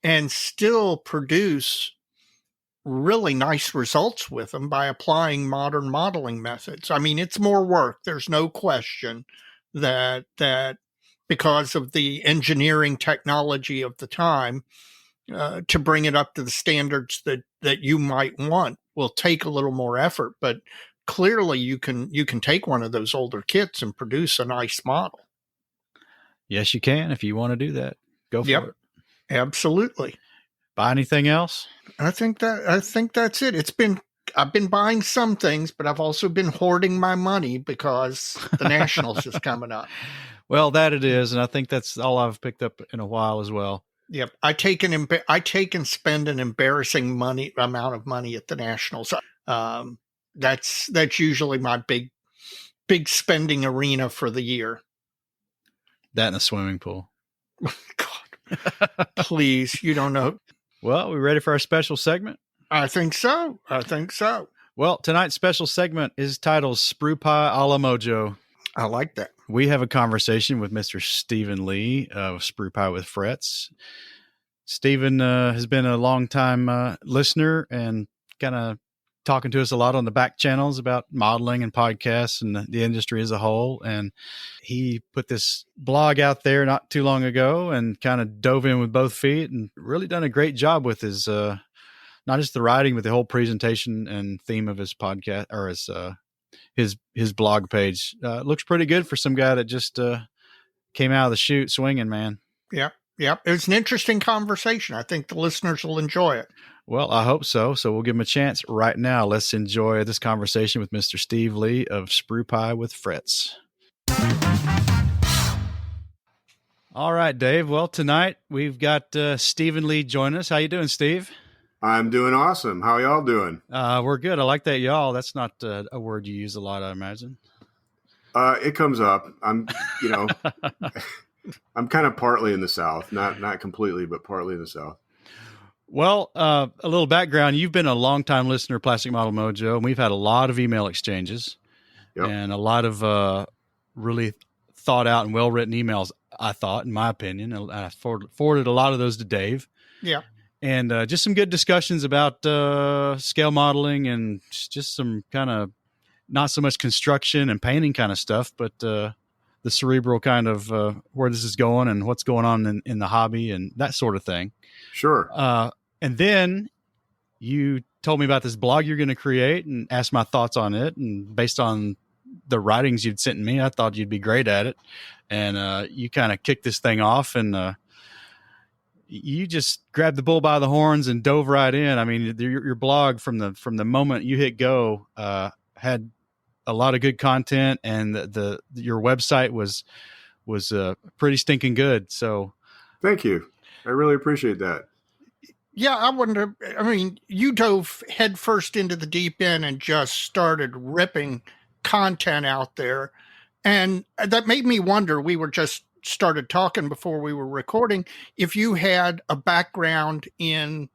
and still produce really nice results with them by applying modern modeling methods. I mean, it's more work. There's no question that because of the engineering technology of the time, to bring it up to the standards that you might want will take a little more effort. But clearly, you can take one of those older kits and produce a nice model. Yes, you can. If you want to do that, go for it. Absolutely. Buy anything else? I think that's it. I've been buying some things, but I've also been hoarding my money because the Nationals is coming up. Well, that it is, and I think that's all I've picked up in a while as well. Yep, I take and spend an embarrassing amount of money at the Nationals. That's usually my big spending arena for the year. That and a swimming pool. God, please, you don't know. Well, we ready for our special segment? I think so. Well, tonight's special segment is titled Sprue Pie a la Mojo. I like that. We have a conversation with Mr. Stephen Lee of Sprue Pie with Frets. Stephen has been a long-time listener and kind of talking to us a lot on the back channels about modeling and podcasts and the industry as a whole. And he put this blog out there not too long ago and kind of dove in with both feet and really done a great job with his, not just the writing, but the whole presentation and theme of his podcast or his blog page. Looks pretty good for some guy that just came out of the chute swinging, man. Yeah. It was an interesting conversation. I think the listeners will enjoy it. Well, I hope so. So we'll give him a chance right now. Let's enjoy this conversation with Mr. Steve Lee of Sprue Pie with Frets. All right, Dave. Well, tonight we've got Stephen Lee joining us. How you doing, Steve? I'm doing awesome. How y'all doing? We're good. I like that, y'all. That's not a word you use a lot, I imagine. It comes up. You know, I'm kind of partly in the South, not completely, but partly in the South. Well, a little background. You've been a longtime listener of Plastic Model Mojo, and we've had a lot of email exchanges and a lot of really thought out and well-written emails, I thought, in my opinion. And I forwarded a lot of those to Dave. Yeah. And just some good discussions about scale modeling and just some kind of not so much construction and painting kind of stuff, but the cerebral kind of where this is going and what's going on in the hobby and that sort of thing. Sure. And then you told me about this blog you're going to create and asked my thoughts on it. And based on the writings you'd sent me, I thought you'd be great at it. And you kind of kicked this thing off and you just grabbed the bull by the horns and dove right in. I mean, your blog from the moment you hit go had a lot of good content, and your website was pretty stinking good. So, thank you. I really appreciate that. Yeah, I wonder. I mean, you dove headfirst into the deep end and just started ripping content out there, and that made me wonder. We were just started talking before we were recording. If you had a background in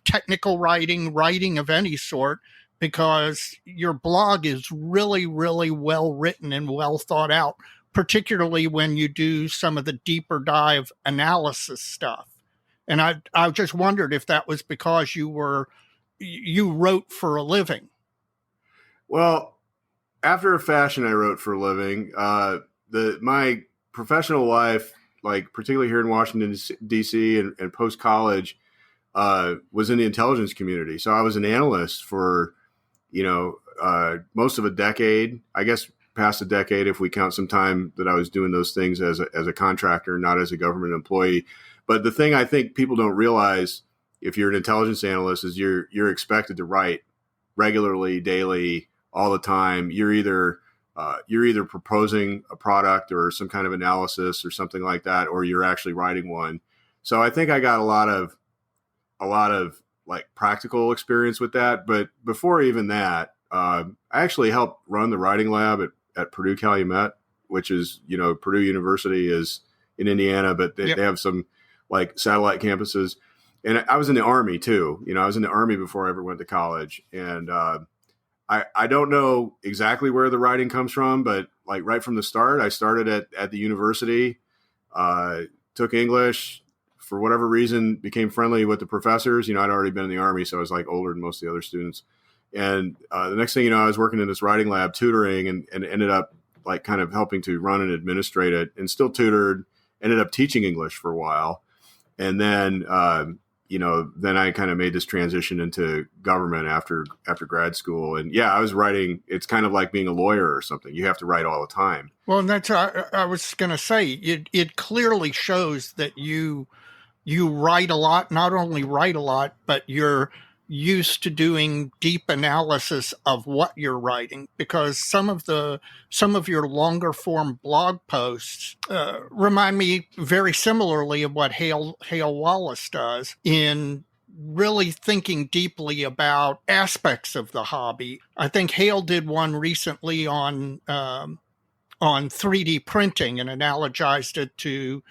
technical writing of any sort, because your blog is really, really well written and well thought out, particularly when you do some of the deeper dive analysis stuff. And I just wondered if that was because you wrote for a living. Well, after a fashion, I wrote for a living. My professional life, like particularly here in Washington, D.C. and post-college, was in the intelligence community. So I was an analyst for, most of a decade, I guess past a decade, if we count some time that I was doing those things as a contractor, not as a government employee. But the thing I think people don't realize if you're an intelligence analyst is you're expected to write regularly, daily, all the time. You're either proposing a product or some kind of analysis or something like that, or you're actually writing one. So I think I got a lot of like practical experience with that. But before even that, I actually helped run the writing lab at Purdue Calumet, which is, Purdue University is in Indiana, but they have some like satellite campuses. And I was in the Army too. I was in the Army before I ever went to college. And I don't know exactly where the writing comes from, but like right from the start, I started at the university, took English, for whatever reason, became friendly with the professors. I'd already been in the Army, so I was like older than most of the other students. And the next thing you know, I was working in this writing lab tutoring and ended up like kind of helping to run and administrate it, and still tutored, ended up teaching English for a while. And then, then I kind of made this transition into government after grad school. And yeah, I was writing. It's kind of like being a lawyer or something. You have to write all the time. Well, and that's, I was going to say, it clearly shows that you write a lot, not only write a lot, but you're used to doing deep analysis of what you're writing, because some of your longer form blog posts remind me very similarly of what Hale Wallace does in really thinking deeply about aspects of the hobby. I think Hale did one recently on 3D printing and analogized it to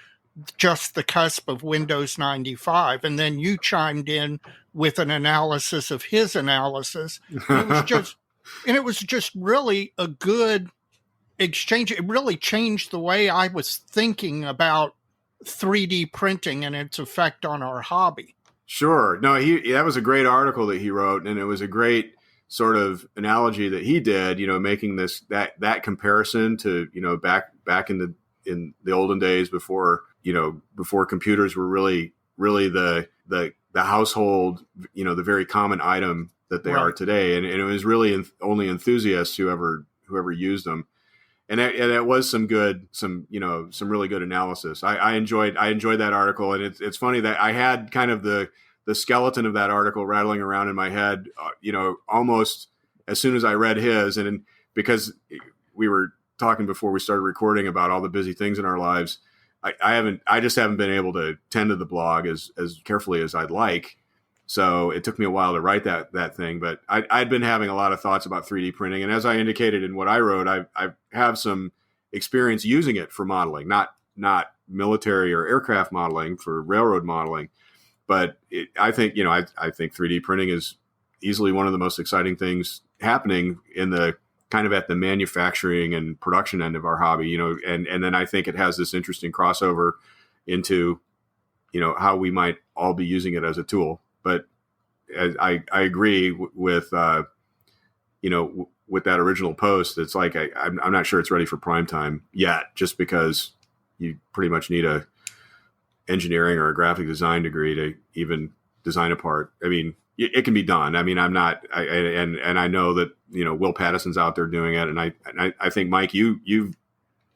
just the cusp of Windows 95. And then you chimed in with an analysis of his analysis. And it was just really a good exchange. It really changed the way I was thinking about 3D printing and its effect on our hobby. Sure. No, that was a great article that he wrote, and it was a great sort of analogy that he did, making that comparison to, back in the olden days before computers were really the household, the very common item that they are today. And it was really only enthusiasts who ever used them. And it was some really good analysis. I enjoyed that article. And it's funny that I had kind of the skeleton of that article rattling around in my head, almost as soon as I read his. And because we were talking before we started recording about all the busy things in our lives, I just haven't been able to tend to the blog as carefully as I'd like. So it took me a while to write that thing, but I'd been having a lot of thoughts about 3D printing. And as I indicated in what I wrote, I have some experience using it for modeling, not military or aircraft modeling, for railroad modeling. But I think 3D printing is easily one of the most exciting things happening in the kind of at the manufacturing and production end of our hobby, and then I think it has this interesting crossover into, how we might all be using it as a tool. But I agree with that original post. It's like, I'm not sure it's ready for prime time yet, just because you pretty much need a engineering or a graphic design degree to even design a part. I mean, it can be done. I mean, I know that, Will Pattison's out there doing it. And I think, Mike, you've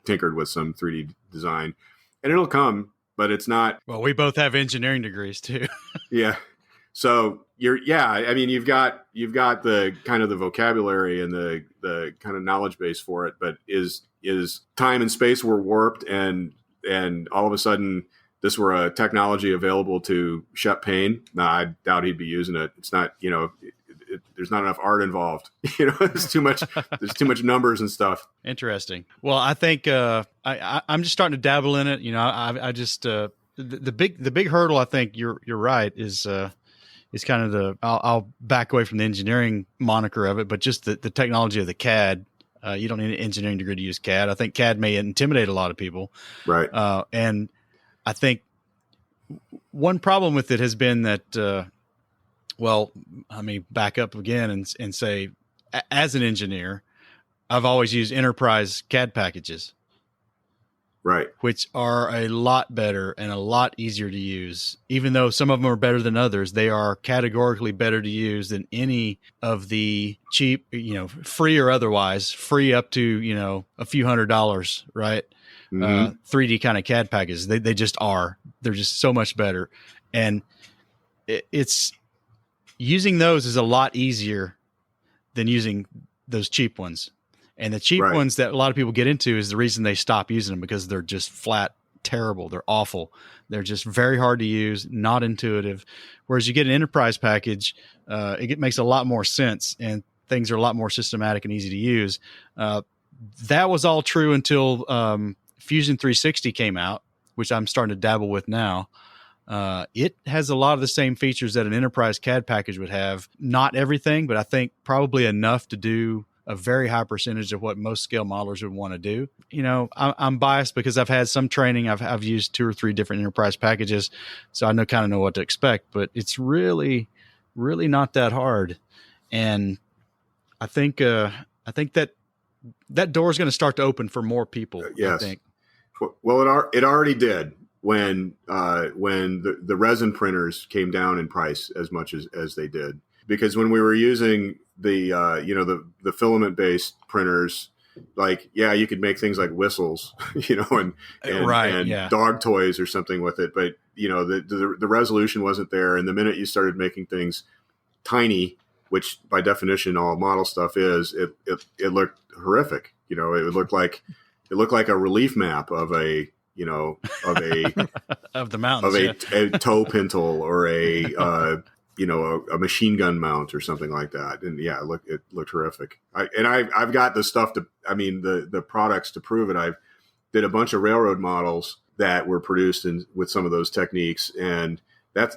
tinkered with some 3D design, and it'll come, but it's not. Well, we both have engineering degrees too. Yeah. So you've got the kind of the vocabulary and the kind of knowledge base for it, but is time and space were warped, and all of a sudden this were a technology available to Shep Payne, I doubt he'd be using it. It's not, there's not enough art involved. There's too much numbers and stuff. Interesting. Well, I think I'm just starting to dabble in it. I just the big hurdle. I think you're right is kind of I'll back away from the engineering moniker of it, but just the technology of the CAD. You don't need an engineering degree to use CAD. I think CAD may intimidate a lot of people. Right. And I think one problem with it has been that, back up again and say, as an engineer, I've always used enterprise CAD packages. Right. Which are a lot better and a lot easier to use. Even though some of them are better than others, they are categorically better to use than any of the cheap, free or otherwise, free up to, a few $100s, right? Mm-hmm. 3D kind of CAD packages. They just are. They're just so much better. And it's using those is a lot easier than using those cheap ones. And the cheap ones that a lot of people get into is the reason they stop using them, because they're just flat terrible. They're awful. They're just very hard to use, not intuitive. Whereas you get an enterprise package, it makes a lot more sense, and things are a lot more systematic and easy to use. That was all true until Fusion 360 came out, which I'm starting to dabble with now. It has a lot of the same features that an enterprise CAD package would have. Not everything, but I think probably enough to do a very high percentage of what most scale modelers would want to do. I'm biased because I've had some training. I've used 2 or 3 different enterprise packages, so I kind of know what to expect, but it's really, really not that hard. And I think that door is going to start to open for more people. Yes. I think. Well, it already did when the resin printers came down in price as much as they did, because when we were using the filament based printers, you could make things like whistles, and dog toys or something with it. But, the resolution wasn't there. And the minute you started making things tiny, which by definition all model stuff is, it looked horrific. It looked like a relief map of a of the mountains, of a tow pintle or a machine gun mount or something like that. And it looked horrific. I've got the stuff the products to prove it. I did a bunch of railroad models that were produced with some of those techniques. And I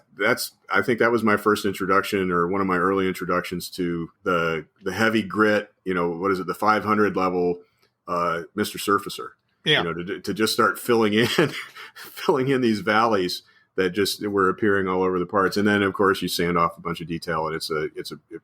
think that was my first introduction, or one of my early introductions to the heavy grit, the 500 level, Mr. Surfacer, to just start filling in these valleys that just were appearing all over the parts. And then of course you sand off a bunch of detail, and it's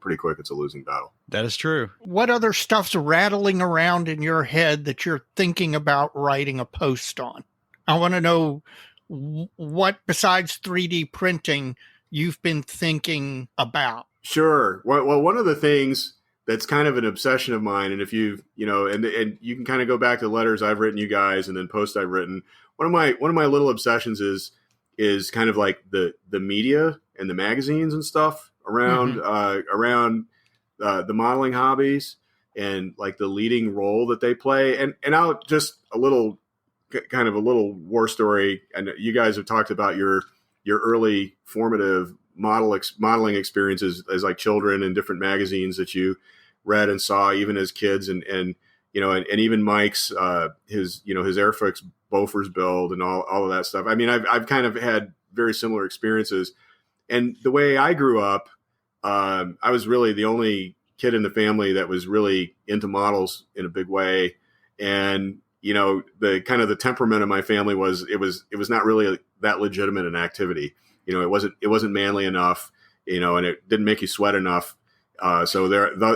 pretty quick. It's a losing battle. That is true. What other stuff's rattling around in your head that you're thinking about writing a post on? I want to know what, besides 3D printing, you've been thinking about. Sure. Well, one of the things that's kind of an obsession of mine, and if and you can kind of go back to letters I've written you guys and then posts I've written. One of my little obsessions is kind of like the media and the magazines and stuff around the modeling hobbies, and like the leading role that they play. And I'll just a little war story. And you guys have talked about your early formative modeling experiences as like children in different magazines that you read and saw even as kids, and even Mike's his Airfix Bofors build and all of that stuff. I mean, I've kind of had very similar experiences, and the way I grew up, I was really the only kid in the family that was really into models in a big way, and the kind of the temperament of my family was it was not really that legitimate an activity. It wasn't manly enough, and it didn't make you sweat enough. So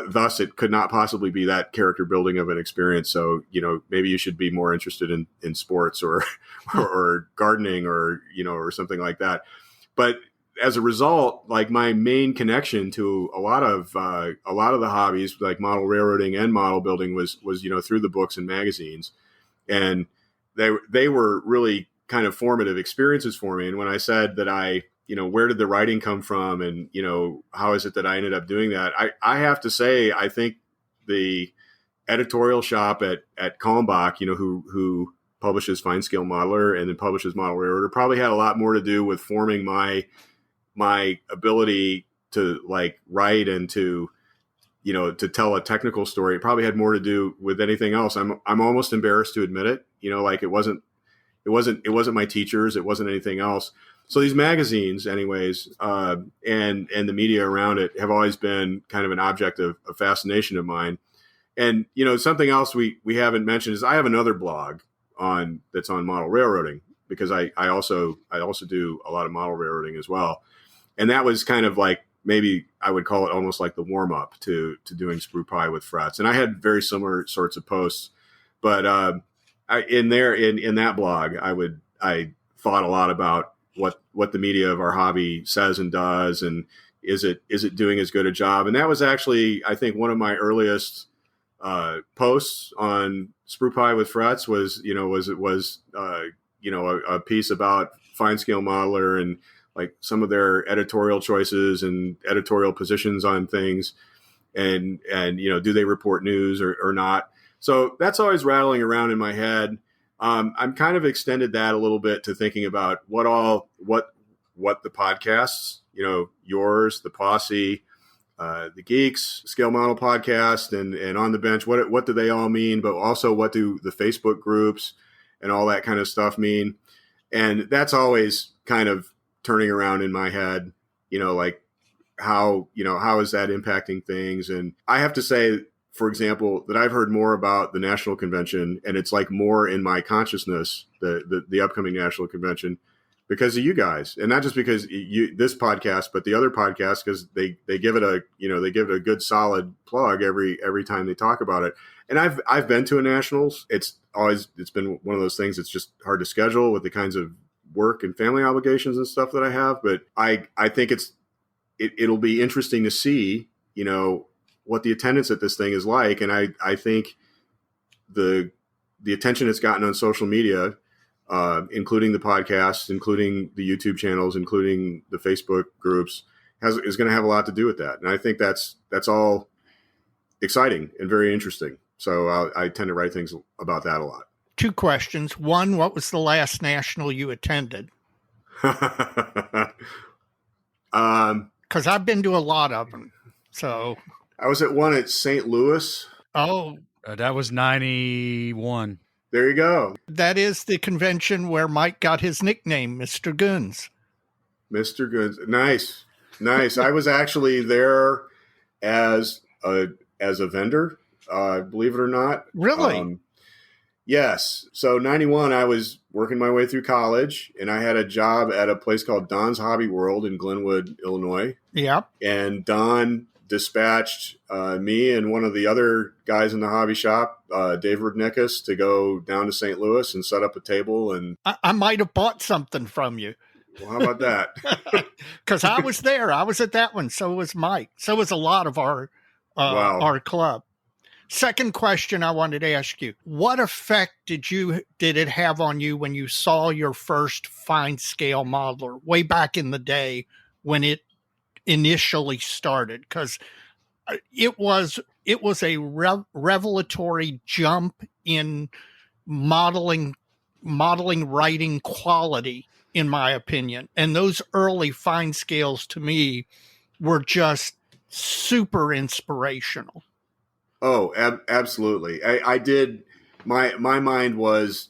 thus it could not possibly be that character building of an experience. So, maybe you should be more interested in sports or gardening or something like that. But as a result, like my main connection to a lot of the hobbies like model railroading and model building was through the books and magazines. And they were really kind of formative experiences for me. And when I said that where did the writing come from, and how is it that I ended up doing that? I have to say, I think the editorial shop at Kalmbach, who publishes Fine Scale Modeler and then publishes Model Railroader, probably had a lot more to do with forming my ability to like write and to tell a technical story. It probably had more to do with anything else. I'm almost embarrassed to admit it. Like it wasn't my teachers. It wasn't anything else. So these magazines anyways, and the media around it have always been kind of an object of fascination of mine. And, something else we haven't mentioned is I have another blog that's on model railroading, because I also do a lot of model railroading as well. And that was kind of like, maybe I would call it almost like the warm up to doing Sprue Pie with frets. And I had very similar sorts of posts, but in that blog, I thought a lot about what the media of our hobby says and does, and is it doing as good a job? And that was actually, I think, one of my earliest posts on Sprue Pie with frets was a piece about Fine Scale Modeler and like some of their editorial choices and editorial positions on things, and do they report news or not? So that's always rattling around in my head. I'm kind of extended that a little bit to thinking about what the podcasts, yours, the Posse, the Geeks, Scale Model Podcast, and On the Bench, what do they all mean? But also, what do the Facebook groups and all that kind of stuff mean? And that's always kind of turning around in my head, like how is that impacting things? And I have to say, for example, that I've heard more about the national convention, and it's like more in my consciousness, the upcoming national convention, because of you guys, and not just because this podcast, but the other podcasts, because they give it a good solid plug every time they talk about it. And I've been to a nationals. It's been one of those things that's just hard to schedule with the kinds of work and family obligations and stuff that I have. But I think it'll be interesting to see, what the attendance at this thing is like. And I think the attention it's gotten on social media, including the podcasts, including the YouTube channels, including the Facebook groups, is going to have a lot to do with that. And I think that's all exciting and very interesting. So I tend to write things about that a lot. 2 questions. One, what was the last national you attended? Because I've been to a lot of them. So I was at one at St. Louis. Oh, that was 91. There you go. That is the convention where Mike got his nickname, Mr. Goons. Mr. Goons. Nice. I was actually there as a vendor, believe it or not. Really? Yes. So 91, I was working my way through college, and I had a job at a place called Don's Hobby World in Glenwood, Illinois. Yeah. And Don dispatched me and one of the other guys in the hobby shop, Dave Rudnickus, to go down to St. Louis and set up a table. And I might have bought something from you. Well, how about that? Because I was there. I was at that one. So was Mike. So was a lot of our club. Second question I wanted to ask you: what effect did it have on you when you saw your first fine scale modeler way back in the day when it initially started? Because it was a revelatory jump in modeling writing quality in my opinion. And those early fine scales to me were just super inspirational. Oh, absolutely. I did. My mind was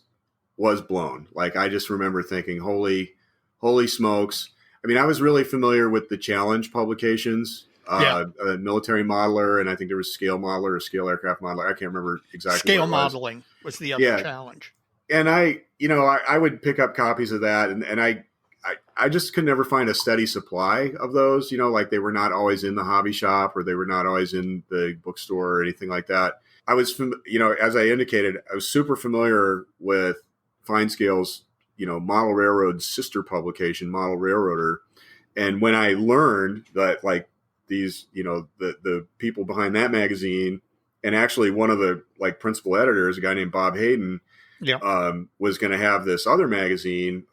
blown. Like, I just remember thinking, holy smokes. I mean, I was really familiar with the Challenge publications, Military Modeler, and I think there was Scale Modeler or Scale Aircraft Modeler. I can't remember exactly. Scale Modeling was the other challenge. And I would pick up copies of that, and I just could never find a steady supply of those. Like, they were not always in the hobby shop, or they were not always in the bookstore or anything like that. I was, as I indicated, I was super familiar with Fine Scale's, Model Railroad's sister publication, Model Railroader. And when I learned that, like, these, the people behind that magazine, and actually one of the, like, principal editors, a guy named Bob Hayden, was going to have this other magazine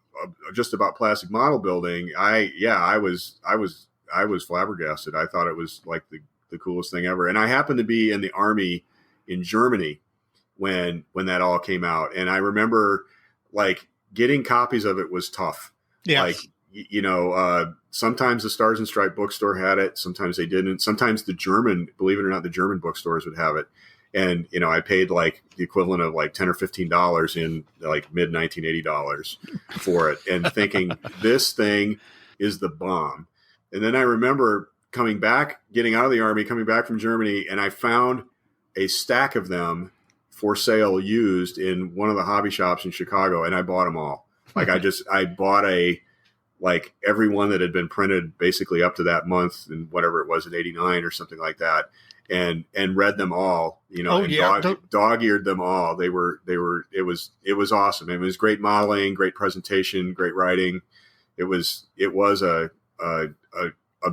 just about plastic model building. I was flabbergasted. I thought it was like the coolest thing ever. And I happened to be in the Army in Germany when that all came out. And I remember, like, getting copies of it was tough. Yes. Like, sometimes the Stars and Stripe bookstore had it. Sometimes they didn't. Sometimes believe it or not, the German bookstores would have it. And, I paid like the equivalent of like $10 or $15 in like mid $1980 for it, and thinking this thing is the bomb. And then I remember getting out of the Army, coming back from Germany, and I found a stack of them for sale used in one of the hobby shops in Chicago. And I bought them all. Like, I bought like every one that had been printed basically up to that month, and whatever it was at 89 or something like that. And read them all, dog-eared them all. It was awesome. It was great modeling, great presentation, great writing. It was a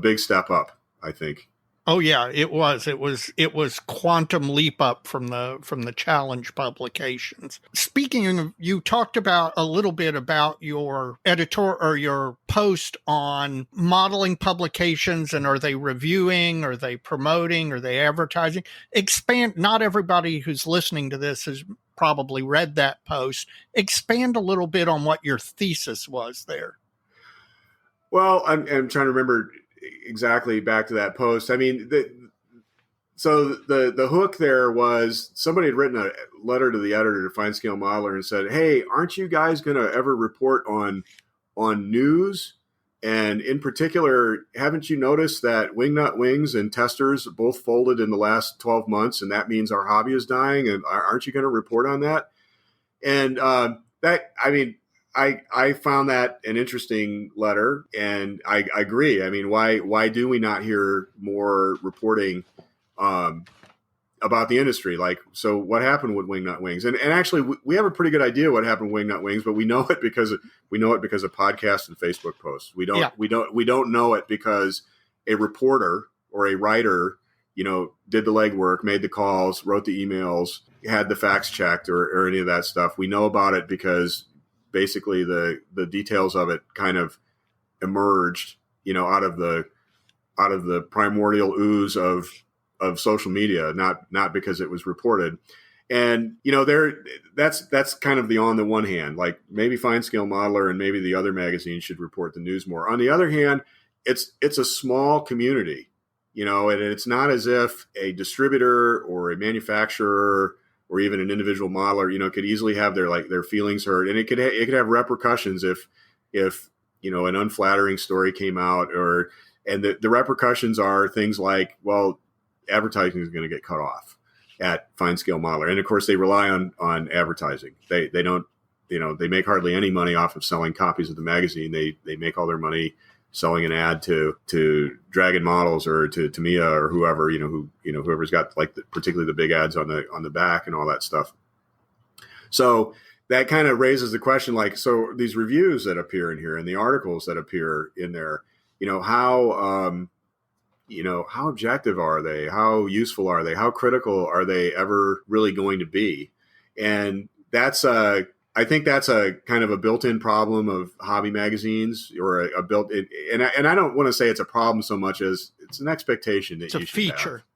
big step up, I think. Oh yeah, it was quantum leap up from the Challenge publications. Speaking of, you talked about a little bit about your editor or your post on modeling publications, and are they reviewing, are they promoting, are they advertising? Expand. Not everybody who's listening to this has probably read that post. Expand a little bit on what your thesis was there. Well, I'm trying to remember exactly back to that post. I mean, the hook there was somebody had written a letter to the editor to Fine Scale Modeler and said, "Hey, aren't you guys going to ever report on news? And in particular, haven't you noticed that Wingnut Wings and Testers both folded in the last 12 months, and that means our hobby is dying? And aren't you going to report on that?" And I found that an interesting letter, and I agree. I mean, why do we not hear more reporting about the industry? Like, so what happened with Wingnut Wings? And actually, we have a pretty good idea what happened with Wingnut Wings, but we know it because of podcasts and Facebook posts. We don't know it because a reporter or a writer, did the legwork, made the calls, wrote the emails, had the facts checked, or any of that stuff. We know about it because basically the details of it kind of emerged, out of the primordial ooze of social media, not because it was reported. And, that's kind of on the one hand, like maybe Fine Scale Modeler and maybe the other magazines should report the news more. On the other hand, it's a small community, and it's not as if a distributor or a manufacturer or even an individual modeler, could easily have their feelings hurt, and it could have repercussions if an unflattering story came out, and the repercussions are things like, well, advertising is going to get cut off at Fine Scale Modeler, and of course they rely on advertising. They don't, they make hardly any money off of selling copies of the magazine. They make all their money selling an ad to Dragon Models or to Tamiya or whoever, whoever's got particularly the big ads on the back and all that stuff. So that kind of raises the question, like, so these reviews that appear in here and the articles that appear in there, how objective are they? How useful are they? How critical are they ever really going to be? And I think that's a kind of a built-in problem of hobby magazines, or a built-in, and I don't want to say it's a problem so much as it's an expectation that it's a feature. Have.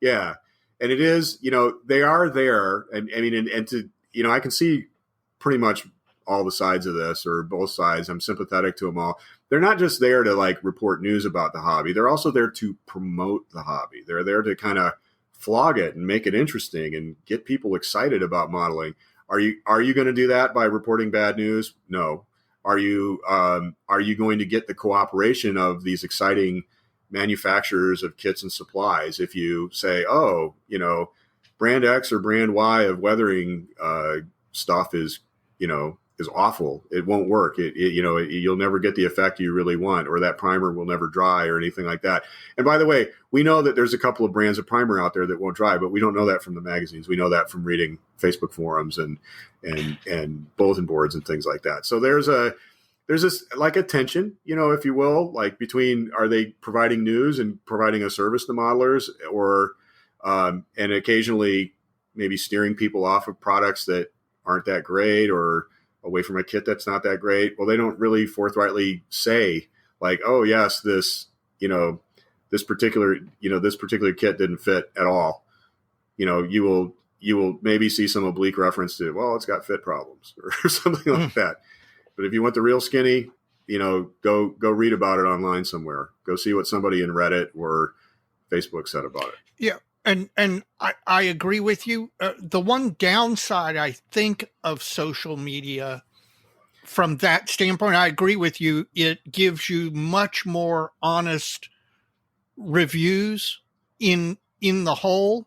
Yeah. And it is, they are there. And I mean, and to, I can see pretty much all the sides of this, or both sides. I'm sympathetic to them all. They're not just there to like report news about the hobby. They're also there to promote the hobby. They're there to kind of flog it and make it interesting and get people excited about modeling. Are you going to do that by reporting bad news? No. Are you going to get the cooperation of these exciting manufacturers of kits and supplies if you say, oh, you know, brand X or brand Y of weathering stuff is awful. It won't work. You'll never get the effect you really want, or that primer will never dry or anything like that. And by the way, we know that there's a couple of brands of primer out there that won't dry, but we don't know that from the magazines. We know that from reading Facebook forums and bulletin boards and things like that. So there's this like a tension, if you will, like between, are they providing news and providing a service to modelers, or and occasionally maybe steering people off of products that aren't that great, or away from a kit that's not that great. Well, they don't really forthrightly say like, oh yes, this particular kit didn't fit at all. You will maybe see some oblique reference to, well, it's got fit problems or something like that. But if you want the real skinny, go read about it online somewhere. Go see what somebody in Reddit or Facebook said about it. Yeah. And I agree with you. The one downside, I think, of social media from that standpoint, I agree with you. It gives you much more honest reviews in the whole.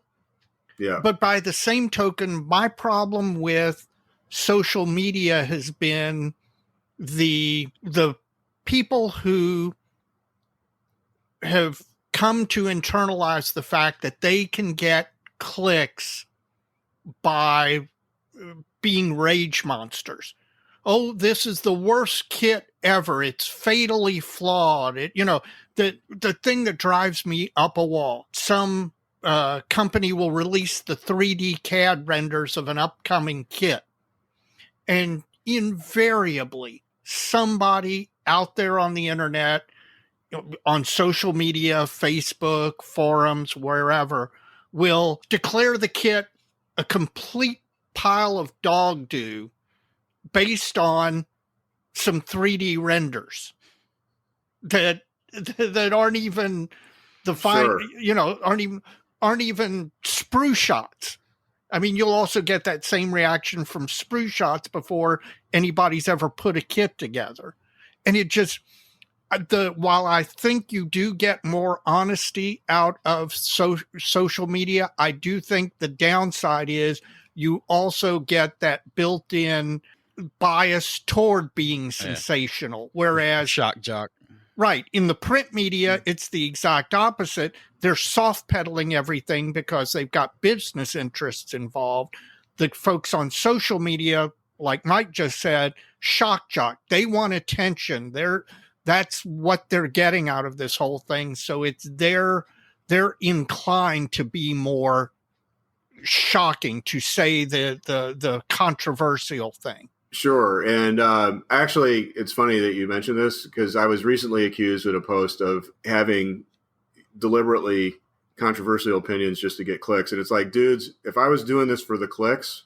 Yeah. But by the same token, my problem with social media has been the people who have come to internalize the fact that they can get clicks by being rage monsters. Oh, this is the worst kit ever. It's fatally flawed. The thing that drives me up a wall. Some company will release the 3D CAD renders of an upcoming kit, and invariably somebody out there on the internet, on social media, Facebook, forums, wherever, will declare the kit a complete pile of dog doo based on some 3D renders that aren't even the fine, Sure. aren't even sprue shots. I mean, you'll also get that same reaction from sprue shots before anybody's ever put a kit together. And it just, while I think you do get more honesty out of social media, I do think the downside is you also get that built-in bias toward being sensational. Whereas shock jock. Right. In the print media, it's the exact opposite. They're soft pedaling everything because they've got business interests involved. The folks on social media, like Mike just said, shock jock. They want attention. That's what they're getting out of this whole thing. So they're inclined to be more shocking, to say the controversial thing. Sure. And actually, it's funny that you mentioned this, because I was recently accused in a post of having deliberately controversial opinions just to get clicks. And it's like, dudes, if I was doing this for the clicks,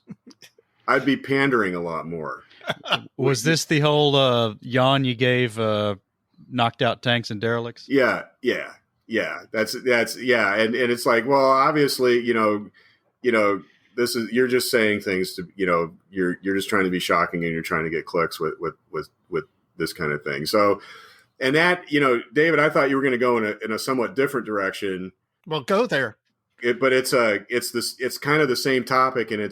I'd be pandering a lot more. Was this the whole yawn you gave knocked out tanks and derelicts? Yeah. That's yeah. And it's like, well, obviously, this is, you're just saying things to, you're just trying to be shocking, and you're trying to get clicks with this kind of thing. So, and that, David, I thought you were going to go in a somewhat different direction. Well, go there. But it's kind of the same topic, and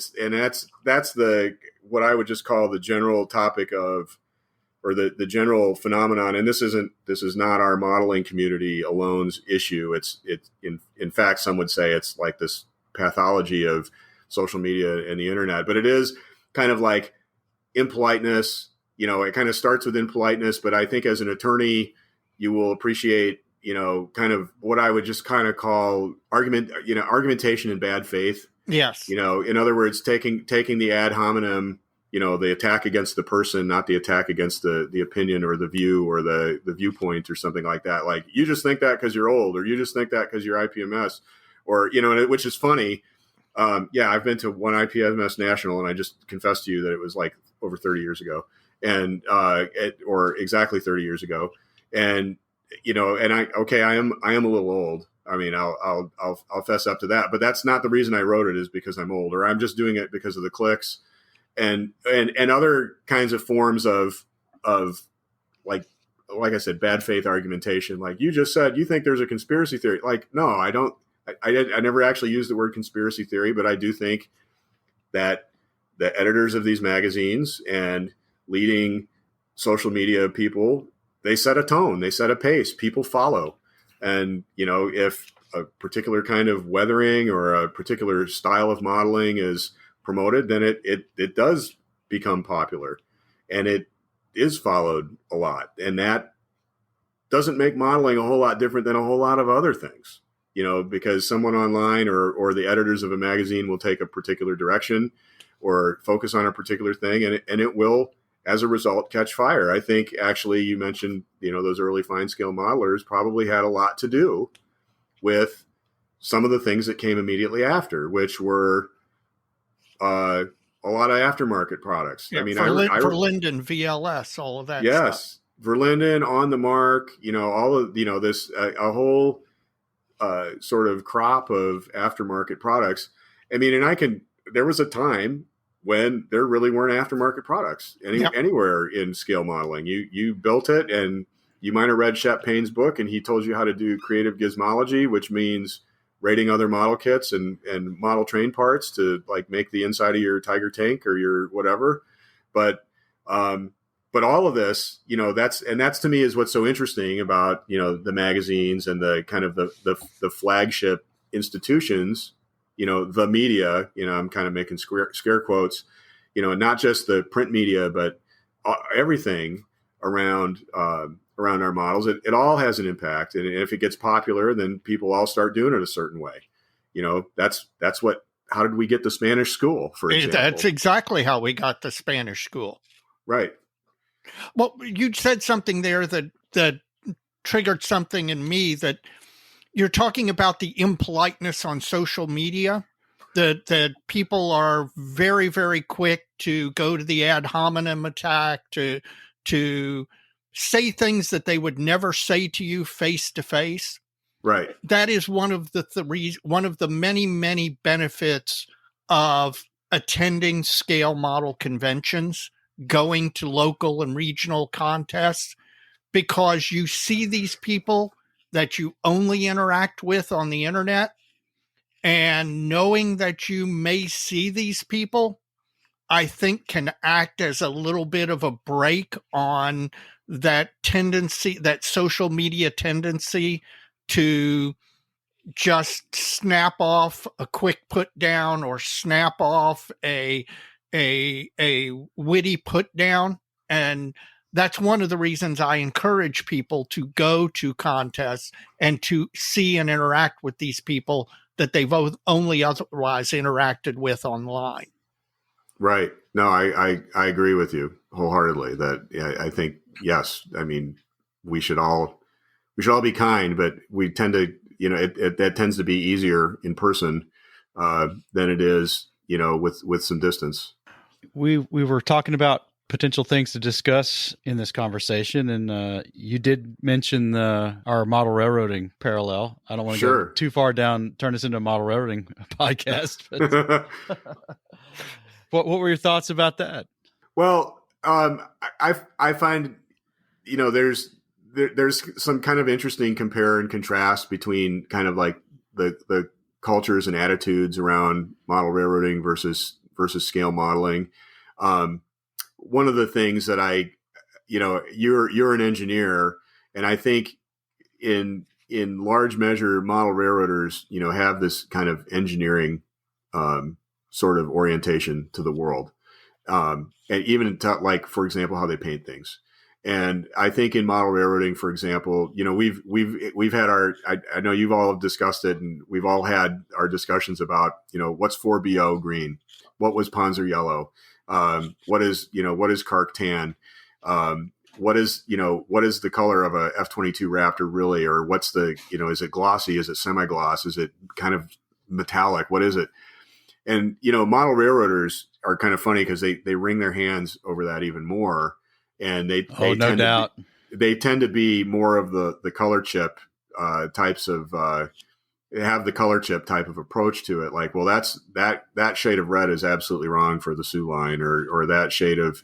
that's what I would just call the general topic of, or the general phenomenon. And this is not our modeling community alone's issue. It's in fact, some would say it's like this pathology of social media and the internet, but it is kind of like impoliteness. It kind of starts with impoliteness, but I think as an attorney, you will appreciate, kind of what I would just kind of call argumentation in bad faith. Yes. In other words, taking the ad hominem, the attack against the person, not the attack against the opinion or the view or the viewpoint or something like that. Like, you just think that because you're old, or you just think that because you're IPMS, or, which is funny. I've been to one IPMS National, and I just confessed to you that it was like over 30 years ago, and or exactly 30 years ago, and I am a little old. I mean, I'll fess up to that, but that's not the reason I wrote it, is because I'm old, or I'm just doing it because of the clicks and other kinds of forms of like I said, bad faith argumentation. Like you just said, you think there's a conspiracy theory. Like, no, I don't. I never actually used the word conspiracy theory, but I do think that the editors of these magazines and leading social media people, they set a tone, they set a pace, people follow. And, if a particular kind of weathering or a particular style of modeling is promoted, then it does become popular, and it is followed a lot. And that doesn't make modeling a whole lot different than a whole lot of other things, because someone online or the editors of a magazine will take a particular direction or focus on a particular thing, and it will, as a result, catch fire. I think actually you mentioned, those early fine scale modelers probably had a lot to do with some of the things that came immediately after, which were a lot of aftermarket products. Yeah, I mean, Verlinden, VLS, all of that. Yes. Stuff. Verlinden, On the Mark, all of, this, a whole sort of crop of aftermarket products. I mean, and there was a time when there really weren't aftermarket products anywhere in scale modeling. You built it, and you might have read Shep Payne's book, and he told you how to do creative gizmology, which means rating other model kits and model train parts to like make the inside of your Tiger tank or your whatever. But all of this, that's to me is what's so interesting about, the magazines and the kind of the flagship institutions, the media, I'm kind of making scare quotes, not just the print media, but everything around our models. It all has an impact. And if it gets popular, then people all start doing it a certain way. How did we get the Spanish school, for example? That's exactly how we got the Spanish school. Right. Well, you said something there that triggered something in me, that you're talking about the impoliteness on social media, that people are very, very quick to go to the ad hominem attack, to say things that they would never say to you face to face. Right. That is one of the many, many benefits of attending scale model conventions, going to local and regional contests, because you see these people that you only interact with on the internet, and knowing that you may see these people, I think, can act as a little bit of a break on that tendency, that social media tendency to just snap off a quick put down or snap off a witty put down. And that's one of the reasons I encourage people to go to contests and to see and interact with these people that they've only otherwise interacted with online. Right. No, I agree with you wholeheartedly that I think, yes, I mean, we should all be kind, but we tend to, that tends to be easier in person than it is, with some distance. We were talking about potential things to discuss in this conversation, and you did mention our model railroading parallel. I don't want to go too far down, turn this into a model railroading podcast. But what were your thoughts about that? Well, I find, there's some kind of interesting compare and contrast between kind of like the cultures and attitudes around model railroading versus scale modeling. One of the things that you're an engineer, and I think in large measure, model railroaders, have this kind of engineering sort of orientation to the world, and even like, for example, how they paint things. And I think in model railroading, for example, we've had I know you've all discussed it, and we've all had our discussions about, what's 4BO green, what was Panzer yellow, what is Kark tan, what is the color of a F-22 Raptor really, or what's the, is it glossy, is it semi-gloss, is it kind of metallic, what is it? And, model railroaders are kind of funny because they wring their hands over that even more. And they no doubt. They tend to be more of the color chip types of, have the color chip type of approach to it. Like, well, that shade of red is absolutely wrong for the Sioux line, or that shade of,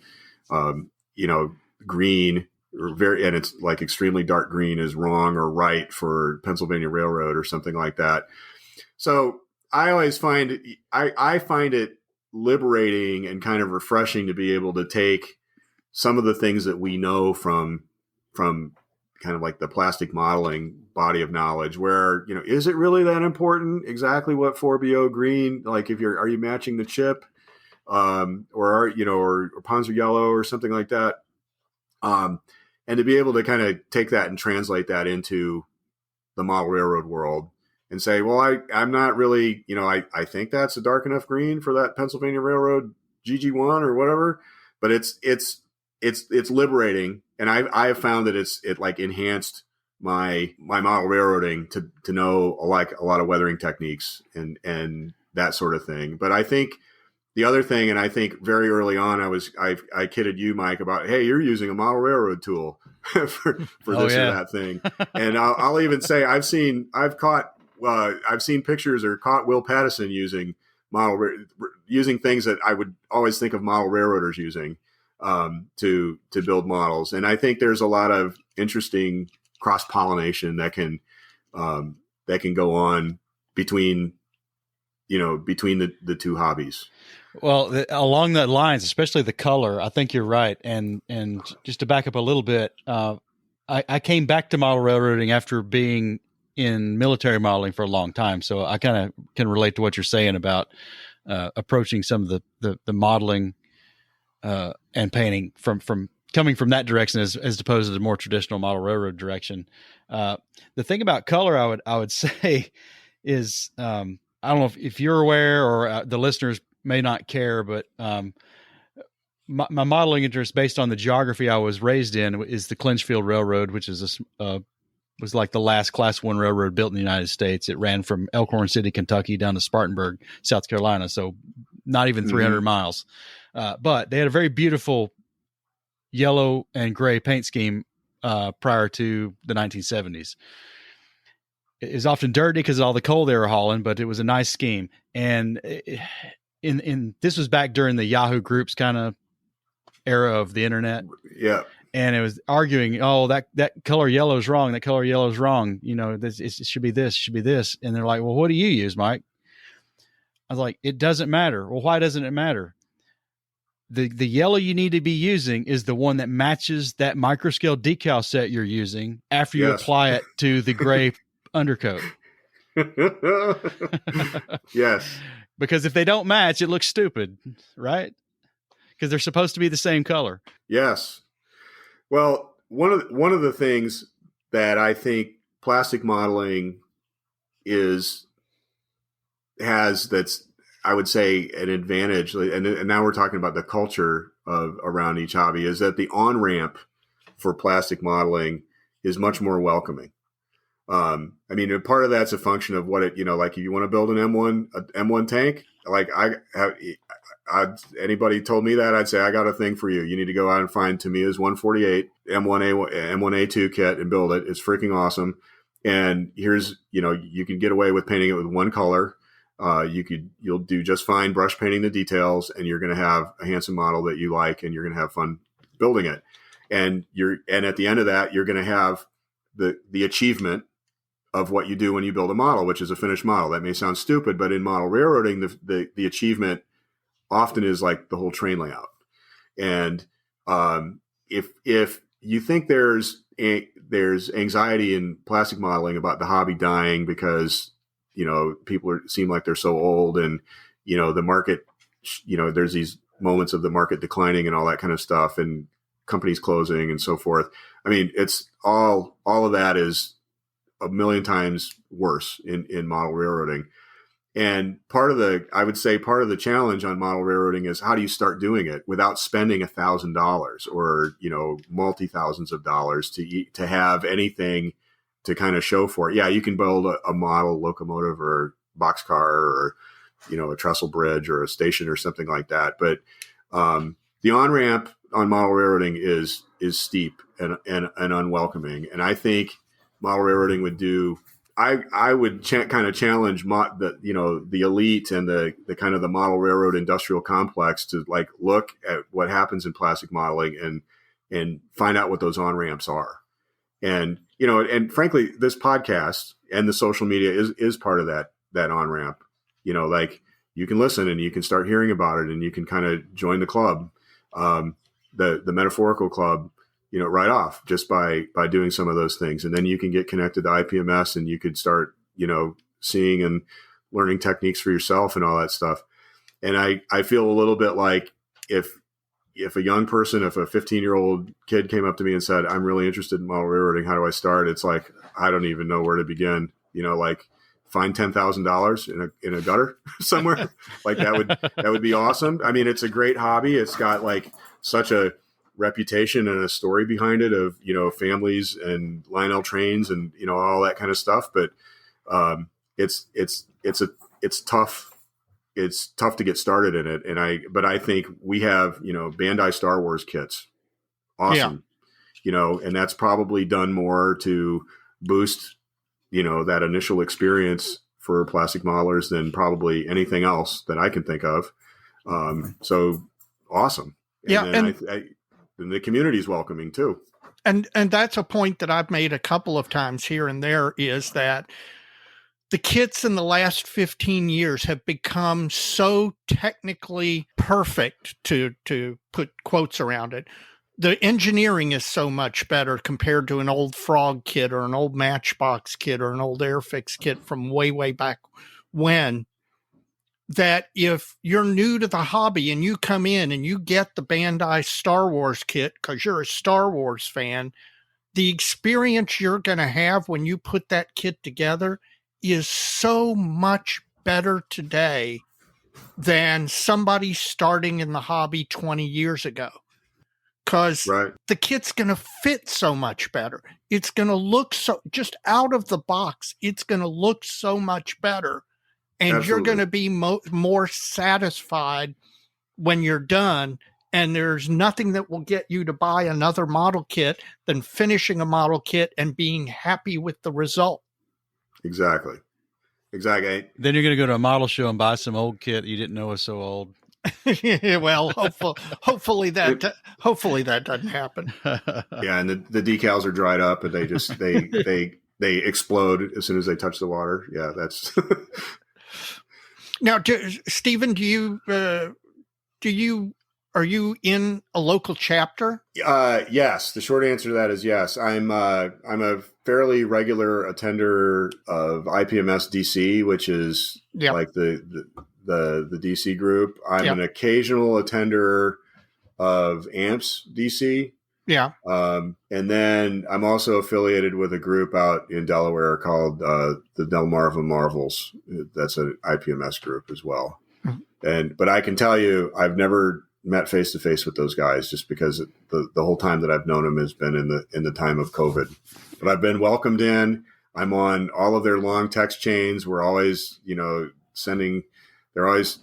green, and it's like extremely dark green is wrong or right for Pennsylvania Railroad or something like that. So I always find I find it liberating and kind of refreshing to be able to take some of the things that we know from kind of like the plastic modeling body of knowledge, where, is it really that important exactly what 4BO green, like are you matching the chip, or Panzer yellow or something like that. And to be able to kind of take that and translate that into the model railroad world and say, well, I'm not really, I think that's a dark enough green for that Pennsylvania Railroad GG1 or whatever, but it's liberating. And I have found that it like enhanced my model railroading to know like a lot of weathering techniques and that sort of thing. But I think the other thing, and I think very early on, I kidded you, Mike, about, hey, you're using a model railroad tool for this or that thing. And I'll even say I've seen pictures or caught Will Pattison using things that I would always think of model railroaders using to build models. And I think there's a lot of interesting cross-pollination that can go on between the two hobbies. Well, along that lines, especially the color, I think you're right. And just to back up a little bit, I came back to model railroading after being in military modeling for a long time. So I kind of can relate to what you're saying about approaching some of the modeling and painting from coming from that direction as opposed to the more traditional model railroad direction. The thing about color, I would say is, I don't know if you're aware or the listeners may not care, but my modeling interest based on the geography I was raised in is the Clinchfield Railroad, which is was like the last Class 1 railroad built in the United States. It ran from Elkhorn City, Kentucky down to Spartanburg, South Carolina. So not even 300 miles. But they had a very beautiful yellow and gray paint scheme prior to the 1970s. It was often dirty because of all the coal they were hauling, but it was a nice scheme. And this was back during the Yahoo Groups kind of era of the internet. Yeah. And it was arguing, oh, that color yellow is wrong. That color yellow is wrong. It should be this, should be this. And they're like, well, what do you use, Mike? I was like, it doesn't matter. Well, why doesn't it matter? The yellow you need to be using is the one that matches that microscale decal set you're using after you apply it to the gray undercoat. Yes. Because if they don't match, it looks stupid, right? Because they're supposed to be the same color. Yes. Well, one of the things that I think plastic modeling has that's, I would say, an advantage, and now we're talking about the culture around each hobby, is that the on-ramp for plastic modeling is much more welcoming. I mean, part of that's a function of what it, like if you want to build an M1 tank, like anybody told me that, I'd say, I got a thing for you. You need to go out and find Tamiya's 148 M1A2 kit and build it. It's freaking awesome. And here's, you can get away with painting it with one color. You'll do just fine brush painting the details, and you're going to have a handsome model that you like, and you're going to have fun building it. And at the end of that, you're going to have the achievement of what you do when you build a model, which is a finished model. That may sound stupid, but in model railroading, the achievement often is like the whole train layout. And if you think there's anxiety in plastic modeling about the hobby dying because people seem like they're so old, and the market, there's these moments of the market declining and all that kind of stuff, and companies closing and so forth. I mean, it's all of that is a million times worse in model railroading. And I would say part of the challenge on model railroading is, how do you start doing it without spending $1,000 or, multi-thousands of dollars to have anything to kind of show for it? Yeah, you can build a model locomotive or boxcar or, a trestle bridge or a station or something like that. But the on-ramp on model railroading is steep and unwelcoming. And I think model railroading would do, I would kind of challenge the elite and the kind of the model railroad industrial complex to like look at what happens in plastic modeling and find out what those on-ramps are. And, and frankly, this podcast and the social media is part of that on-ramp. Like you can listen and you can start hearing about it and you can kind of join the club, the metaphorical club, right off just by doing some of those things. And then you can get connected to IPMS and you could start, seeing and learning techniques for yourself and all that stuff. And I feel a little bit like if a young person, if a 15-year-old kid came up to me and said, I'm really interested in model railroading, how do I start? It's like, I don't even know where to begin, like find $10,000 in a gutter somewhere. Like that would be awesome. I mean, it's a great hobby. It's got like such a reputation and a story behind it of, families and Lionel trains and, all that kind of stuff. But it's tough. It's tough to get started in it. But I think we have, Bandai Star Wars kits. Awesome. Yeah. And that's probably done more to boost, that initial experience for plastic modelers than probably anything else that I can think of. So awesome. And and the community is welcoming too. And that's a point that I've made a couple of times here and there is that the kits in the last 15 years have become so technically perfect, to put quotes around it. The engineering is so much better compared to an old Frog kit or an old Matchbox kit or an old Airfix kit from way, way back when, that if you're new to the hobby and you come in and you get the Bandai Star Wars kit because you're a Star Wars fan, the experience you're going to have when you put that kit together is so much better today than somebody starting in the hobby 20 years ago. Because the kit's going to fit so much better. It's going to look just out of the box, it's going to look so much better. And Absolutely. You're going to be more satisfied when you're done. And there's nothing that will get you to buy another model kit than finishing a model kit and being happy with the result. Exactly. Then you're going to go to a model show and buy some old kit you didn't know was so old. Yeah, well, hopefully that doesn't happen. Yeah, and the decals are dried up, and they just they explode as soon as they touch the water. Yeah, that's. Now, Stephen, are you in a local chapter? Yes. The short answer to that is yes. I'm a fairly regular attender of IPMS DC, which is like the DC group. I'm an occasional attender of AMPS DC. Yeah. And then I'm also affiliated with a group out in Delaware called the Delmarva Marvels. That's an IPMS group as well. Mm-hmm. But I can tell you, I've never met face to face with those guys just because the whole time that I've known them has been in the time of COVID. But I've been welcomed in. I'm on all of their long text chains. We're always, they're always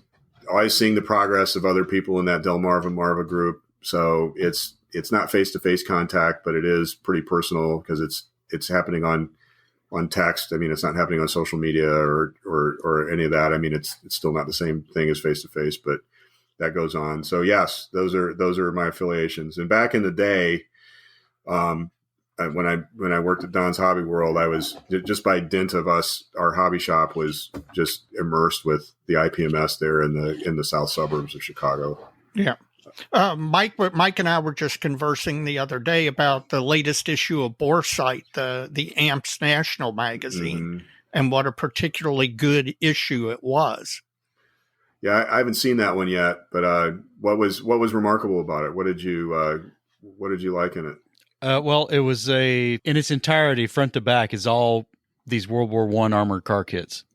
seeing the progress of other people in that Delmarva Marva group. So it's not face-to-face contact, but it is pretty personal because it's happening on text. I mean, it's not happening on social media or any of that. I mean, it's still not the same thing as face-to-face, but that goes on. So yes, those are my affiliations. And back in the day, when I worked at Don's Hobby World, I was just by dint of our hobby shop was just immersed with the IPMS there in the south suburbs of Chicago. Yeah. Mike and I were just conversing the other day about the latest issue of Boresight, the AMPS National magazine, and what a particularly good issue it was. Yeah, I haven't seen that one yet, but what was remarkable about it? What did you like in it? Well, it was in its entirety, front to back, is all these World War I armored car kits.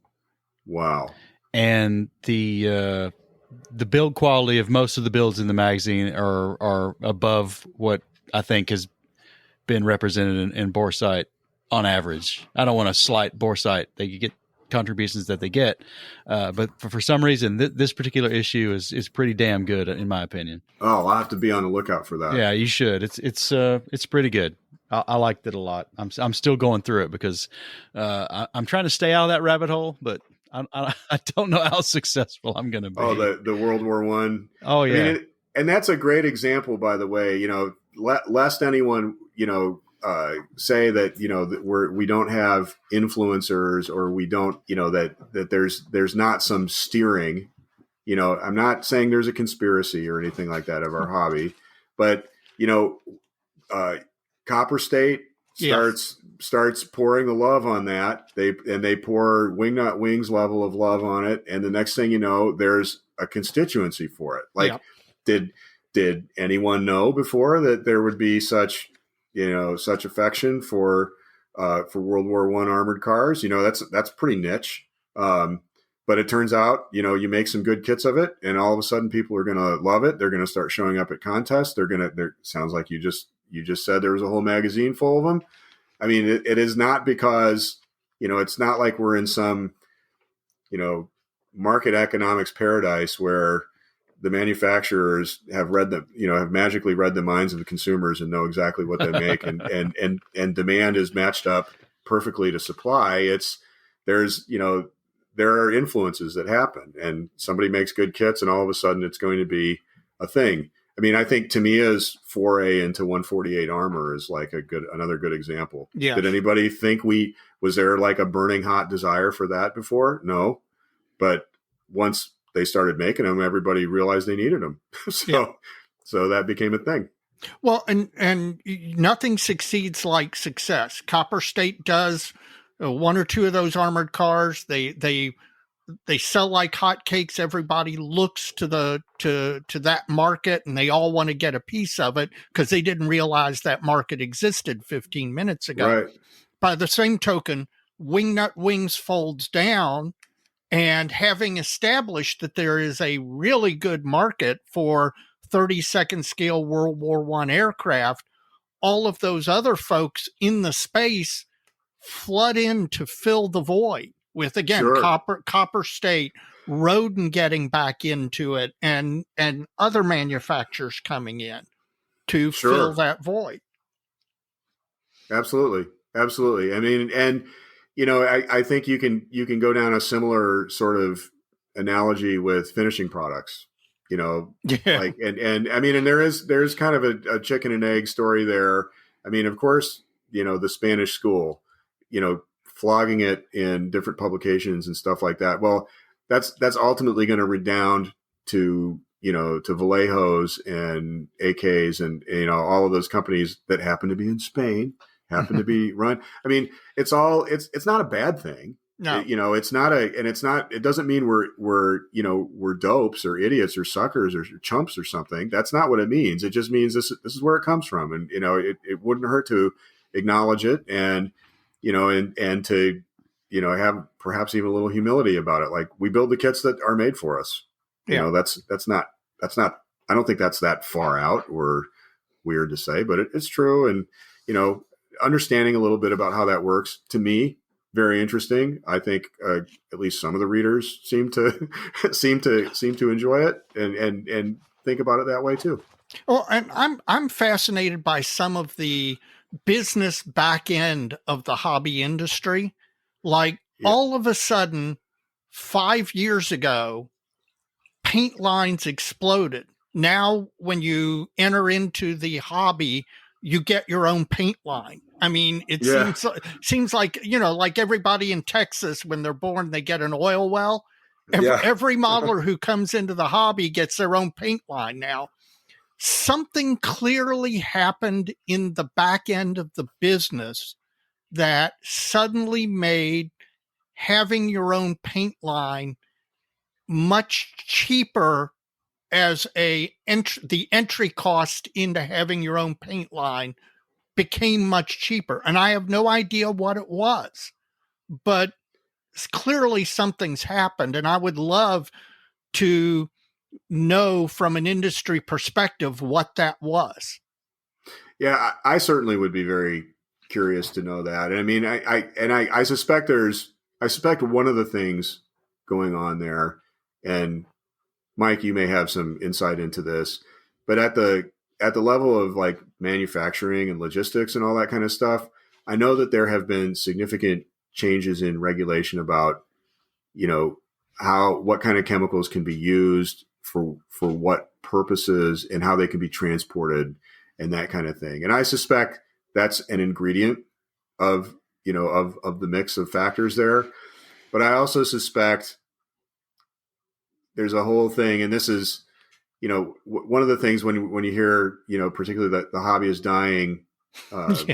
Wow. And the build quality of most of the builds in the magazine are above what I think has been represented in Boresight on average. I don't want to slight Boresight. They get contributions that they get. But for some reason, this particular issue is pretty damn good, in my opinion. Oh, I'll have to be on the lookout for that. Yeah, you should. It's pretty good. I liked it a lot. I'm still going through it because I'm trying to stay out of that rabbit hole, but I don't know how successful I'm going to be. Oh, the World War One. Oh yeah, I mean, and that's a great example, by the way. Lest anyone say that that we don't have influencers, or we don't that there's not some steering. I'm not saying there's a conspiracy or anything like that of our hobby, but Copper State starts pouring the love on that. They pour Wingnut Wings level of love on it, and the next thing you know, there's a constituency for it. Like, did anyone know before that there would be such affection for World War I armored cars? That's pretty niche. But it turns out, you make some good kits of it, and all of a sudden people are going to love it. They're going to start showing up at contests. Sounds like you just said there was a whole magazine full of them. I mean, it is not because, it's not like we're in some, market economics paradise where the manufacturers have have magically read the minds of the consumers and know exactly what they make, and demand is matched up perfectly to supply. There are influences that happen, and somebody makes good kits, and all of a sudden it's going to be a thing. I mean, I think Tamiya's foray into 148 armor is like another good example. Yeah. Did anybody think was there like a burning hot desire for that before? No. But once they started making them, everybody realized they needed them. So that became a thing. Well, and nothing succeeds like success. Copper State does one or two of those armored cars. They sell like hotcakes. Everybody looks to that market, and they all want to get a piece of it because they didn't realize that market existed 15 minutes ago. Right. By the same token, Wingnut Wings folds down, and having established that there is a really good market for 32nd scale World War I aircraft, all of those other folks in the space flood in to fill the void with, again, Sure. Copper State, Roden getting back into it, and other manufacturers coming in to fill that void. Absolutely. I mean, and I think you can go down a similar sort of analogy with finishing products. Like and I mean, and there's kind of a chicken and egg story there. I mean, of course, the Spanish school, flogging it in different publications and stuff like that. Well, that's ultimately going to redound to Vallejos and AKs and all of those companies that happen to be in Spain, happen to be run. I mean, it's not a bad thing. No. It doesn't mean we're dopes or idiots or suckers or chumps or something. That's not what it means. It just means this is where it comes from. And, it wouldn't hurt to acknowledge it and to, have perhaps even a little humility about it. Like, we build the kits that are made for us. That's not, I don't think that's that far out or weird to say, but it's true. And, understanding a little bit about how that works, to me, very interesting. I think at least some of the readers seem to enjoy it and think about it that way too. Well, and I'm fascinated by some of the business back end of the hobby industry. Like, all of a sudden, 5 years ago, paint lines exploded. Now, when you enter into the hobby, you get your own paint line. I mean, it seems like, like everybody in Texas, when they're born, they get an oil well. Every modeler who comes into the hobby gets their own paint line now. Something clearly happened in the back end of the business that suddenly made having your own paint line much cheaper as the entry cost into having your own paint line became much cheaper. And I have no idea what it was, but clearly something's happened. And I would love to know from an industry perspective what that was. Yeah, I certainly would be very curious to know that. And I mean, I suspect there's suspect one of the things going on there, and Mike, you may have some insight into this, but at the level of like manufacturing and logistics and all that kind of stuff, I know that there have been significant changes in regulation about, what kind of chemicals can be used for what purposes and how they can be transported and that kind of thing. And I suspect that's an ingredient of the mix of factors there. But I also suspect there's a whole thing, and this is, one of the things when you hear, particularly that the hobby is dying, of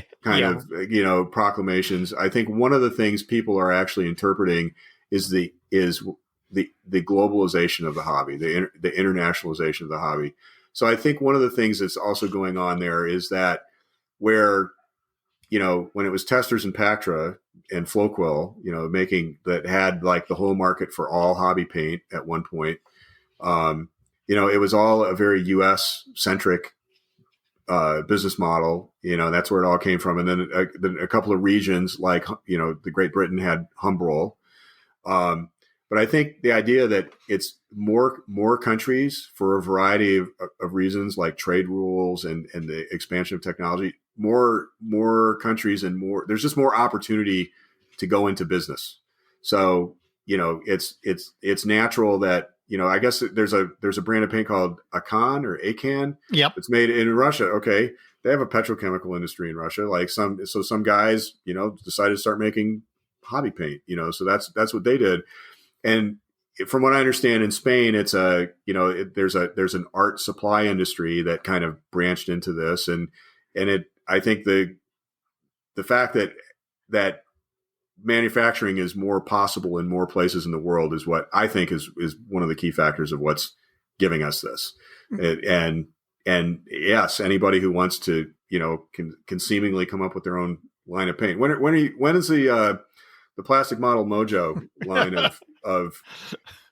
proclamations. I think one of the things people are actually interpreting is the globalization of the hobby, the internationalization of the hobby. So I think one of the things that's also going on there is that where, when it was Testers and Pactra and Floquil, making that had like the whole market for all hobby paint at one point, it was all a very U.S. centric business model. That's where it all came from. And then a couple of regions like, the Great Britain had Humbrol. But I think the idea that it's more countries for a variety of reasons, like trade rules and the expansion of technology, more countries and there's just more opportunity to go into business. So, it's natural that, I guess there's a brand of paint called Akan. Yep. It's made in Russia. Okay. They have a petrochemical industry in Russia. Like some guys, decided to start making hobby paint, so that's what they did. And from what I understand, in Spain, it's there's an art supply industry that kind of branched into this, and I think the fact that manufacturing is more possible in more places in the world is what I think is one of the key factors of what's giving us this. And yes, anybody who wants to, can seemingly come up with their own line of paint. When is the plastic model Mojo line of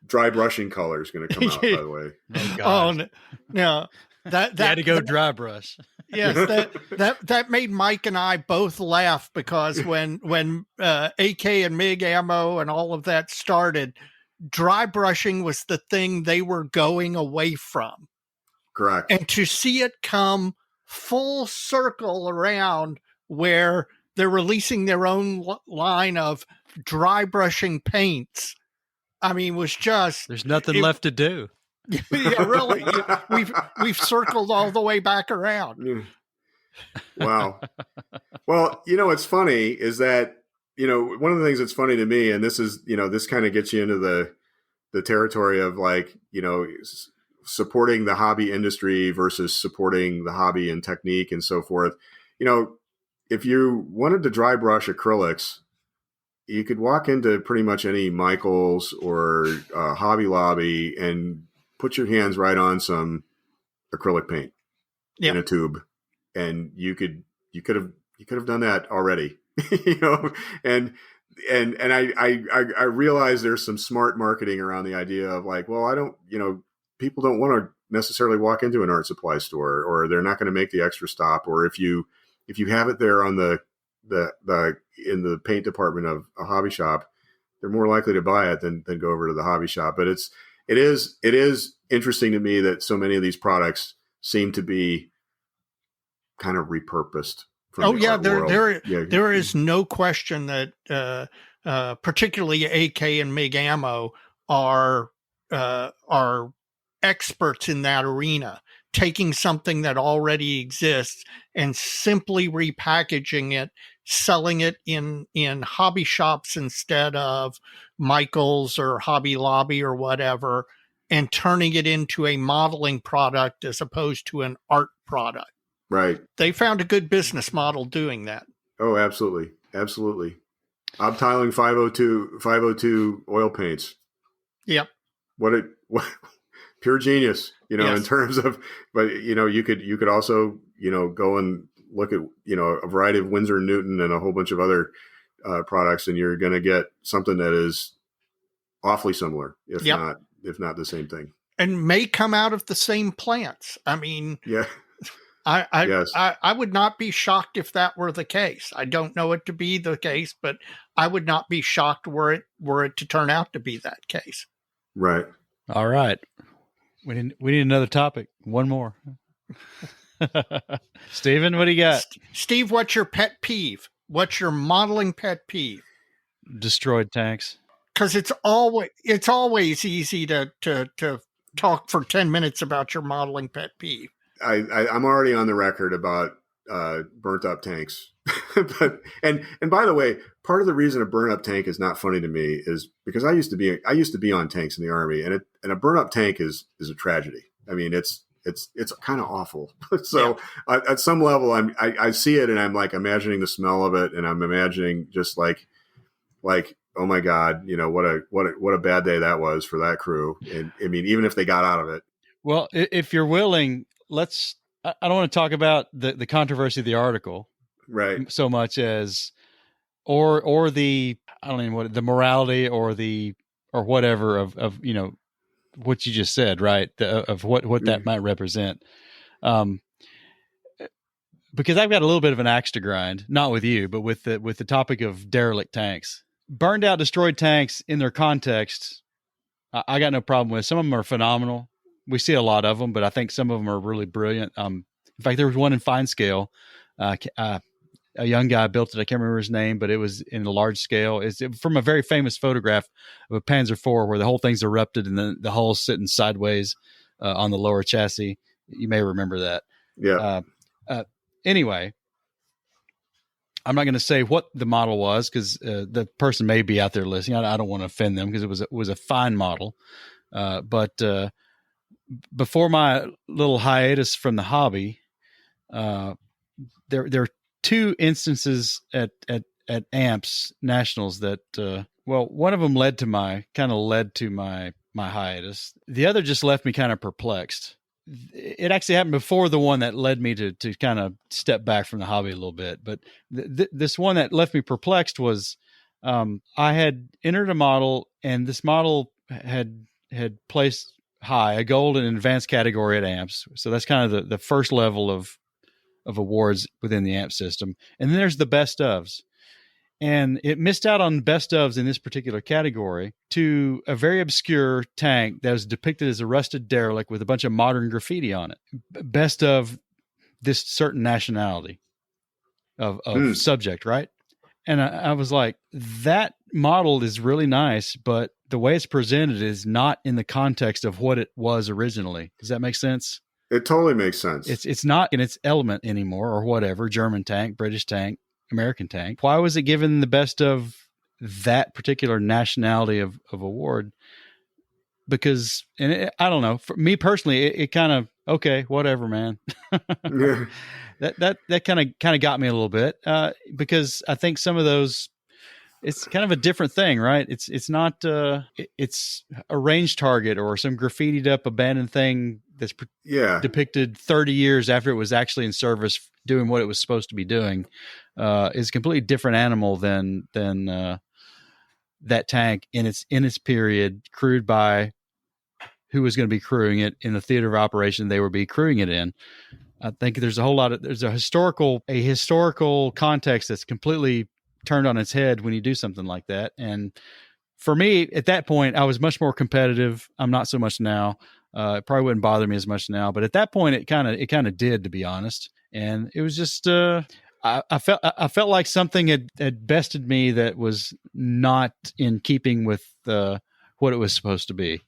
dry brushing colors going to come out, by the way? No, that had to go dry brush. Yes, that made Mike and I both laugh, because when AK and MIG ammo and all of that started, dry brushing was the thing they were going away from. Correct. And to see it come full circle around where they're releasing their own line of dry brushing paints, I mean, was just... There's nothing left to do. Yeah, really. We've circled all the way back around. Wow. Well, what's funny is that, one of the things that's funny to me, and this is, this kind of gets you into the territory of like, supporting the hobby industry versus supporting the hobby and technique and so forth. If you wanted to dry brush acrylics, you could walk into pretty much any Michael's or Hobby Lobby and put your hands right on some acrylic paint in a tube, and you could have done that already, and I realize there's some smart marketing around the idea of like, well, I don't, people don't want to necessarily walk into an art supply store, or they're not going to make the extra stop, or if you have it there on the in the paint department of a hobby shop, they're more likely to buy it than go over to the hobby shop. But it is interesting to me that so many of these products seem to be kind of repurposed. There is no question that particularly AK and MIG ammo are experts in that arena, taking something that already exists and simply repackaging it, selling it in hobby shops instead of Michael's or Hobby Lobby or whatever, and turning it into a modeling product as opposed to an art product. Right. They found a good business model doing that. Oh, absolutely. Absolutely. Obtiling 502 oil paints. Yep. What pure genius, Yes. in terms of, but you could also, go and look at, a variety of Winsor & Newton and a whole bunch of other products, and you're going to get something that is awfully similar, if not the same thing. And may come out of the same plants. I mean, yeah. Yes. I would not be shocked if that were the case. I don't know it to be the case, but I would not be shocked were it to turn out to be that case. Right. All right. We need another topic. One more. Steven, what do you got? Steve, what's your pet peeve? What's your modeling pet peeve? Destroyed tanks. Because it's always easy to talk for 10 minutes about your modeling pet peeve. I'm already on the record about burnt up tanks. But and by the way, part of the reason a burnt up tank is not funny to me is because I used to be on tanks in the Army, and a burnt up tank is a tragedy. I mean, it's kind of awful. So at some level, I see it and I'm like imagining the smell of it, and I'm imagining just like oh my God, what a bad day that was for that crew. And I mean, even if they got out of it. Well, if you're willing, I don't want to talk about the controversy of the article, right? So much as, or the, I don't even know the morality or whatever of what you just said, right? Of what that might represent. Because I've got a little bit of an axe to grind, not with you, but with the topic of derelict tanks. Burned out, destroyed tanks in their context, I got no problem with. Some of them are phenomenal. We see a lot of them, but I think some of them are really brilliant. In fact, there was one in fine scale. A young guy built it. I can't remember his name, but it was in a large scale. It's from a very famous photograph of a Panzer IV where the whole thing's erupted and the hull's sitting sideways on the lower chassis. You may remember that. Yeah. Anyway, I'm not going to say what the model was because the person may be out there listening. I don't want to offend them because it was a fine model. But before my little hiatus from the hobby, there are two instances at AMPS Nationals that one of them led to my hiatus. The other just left me kind of perplexed. It actually happened before the one that led me to kind of step back from the hobby a little bit. But this one that left me perplexed was I had entered a model, and this model had placed high, a gold and advanced category at AMPS. So that's kind of the first level of awards within the AMP system. And then there's the best ofs. And it missed out on best ofs in this particular category to a very obscure tank that was depicted as a rusted derelict with a bunch of modern graffiti on it. Best of this certain nationality of subject, right? And I was like, that model is really nice, but the way it's presented is not in the context of what it was originally. Does that make sense? It totally makes sense. It's not in its element anymore, or whatever. German tank, British tank, American tank. Why was it given the best of that particular nationality of award? Because, I don't know, for me personally, it kind of, okay, whatever, man. Yeah. That kind of got me a little bit, because I think some of those, it's kind of a different thing, right? It's not, it's a range target or some graffitied up abandoned thing that's depicted 30 years after it was actually in service doing what it was supposed to be doing, is a completely different animal than that tank in its period, crewed by who was going to be crewing it in the theater of operation they would be crewing it in. I think there's a historical context that's completely turned on its head when you do something like that. And for me, at that point, I was much more competitive. I'm not so much now. It probably wouldn't bother me as much now, but at that point, it kind of did, to be honest. And it was just, I felt like something had bested me that was not in keeping with what it was supposed to be.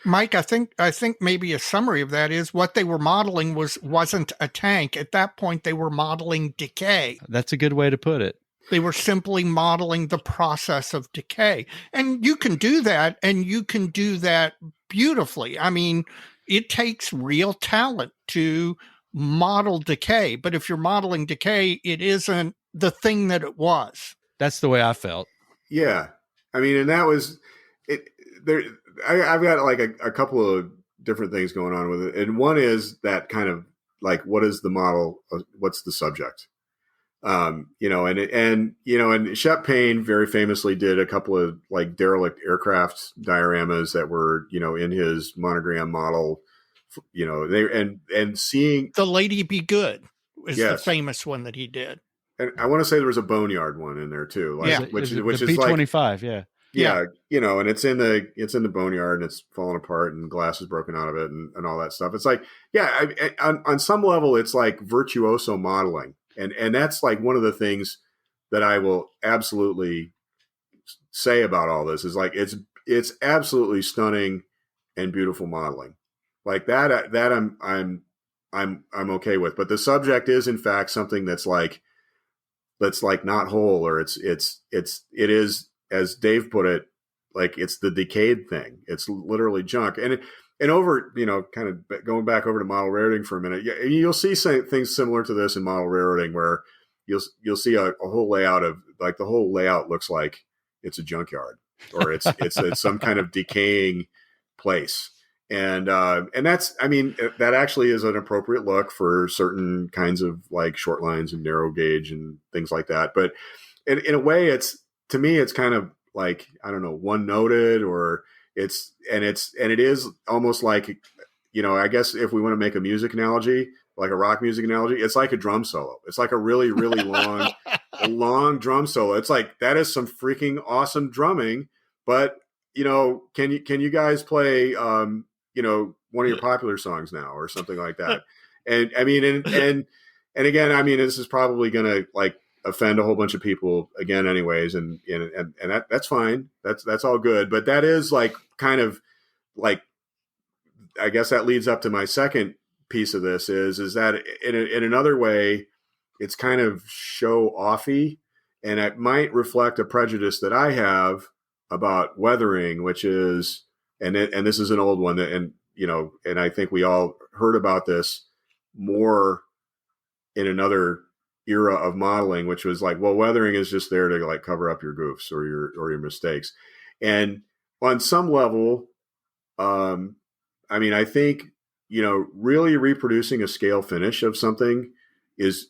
Mike, I think maybe a summary of that is what they were modeling wasn't a tank. At that point, they were modeling decay. That's a good way to put it. They were simply modeling the process of decay. And you can do that, and you can do that beautifully. I mean, it takes real talent to model decay. But if you're modeling decay, it isn't the thing that it was. That's the way I felt. Yeah. I mean, and that was it. I've got like a couple of different things going on with it. And one is that kind of like, what is the model? What's the subject? And Shep Payne very famously did a couple of like derelict aircraft dioramas that were, in his monogram model and seeing The Lady Be Good is the Yes. famous one that he did. and I want to say there was a Boneyard one in there too, like, Yeah. which the is like, P25, yeah. yeah, and it's in the Boneyard and it's falling apart and glass is broken out of it and all that stuff. It's like, yeah, on some level, it's like virtuoso modeling. And that's like one of the things that I will absolutely say about all this is like, it's absolutely stunning and beautiful modeling like that I'm okay with. But the subject is in fact something that's like not whole, or it is, as Dave put it, like it's the decayed thing. It's literally junk. And over, kind of going back over to model railroading for a minute, you'll see things similar to this in model railroading where you'll see a whole layout of like the whole layout looks like it's a junkyard or it's some kind of decaying place. And that's, I mean, that actually is an appropriate look for certain kinds of like short lines and narrow gauge and things like that. But in a way, to me, it's kind of like, I don't know, one noted, or it is almost like, I guess if we want to make a music analogy, like a rock music analogy, it's like a drum solo. It's like a really, really long drum solo. It's like, that is some freaking awesome drumming, but can you guys play, one of your popular songs now or something like that? And I mean, and again, I mean, this is probably going to like offend a whole bunch of people again anyways. And that's fine. That's all good. But that is like, kind of like, I guess that leads up to my second piece of this is that in another way, it's kind of show offy, and it might reflect a prejudice that I have about weathering, which is, and this is an old one, and I think we all heard about this more in another era of modeling, which was like, well, weathering is just there to like cover up your goofs or your mistakes. And on some level, I mean, I think, really reproducing a scale finish of something is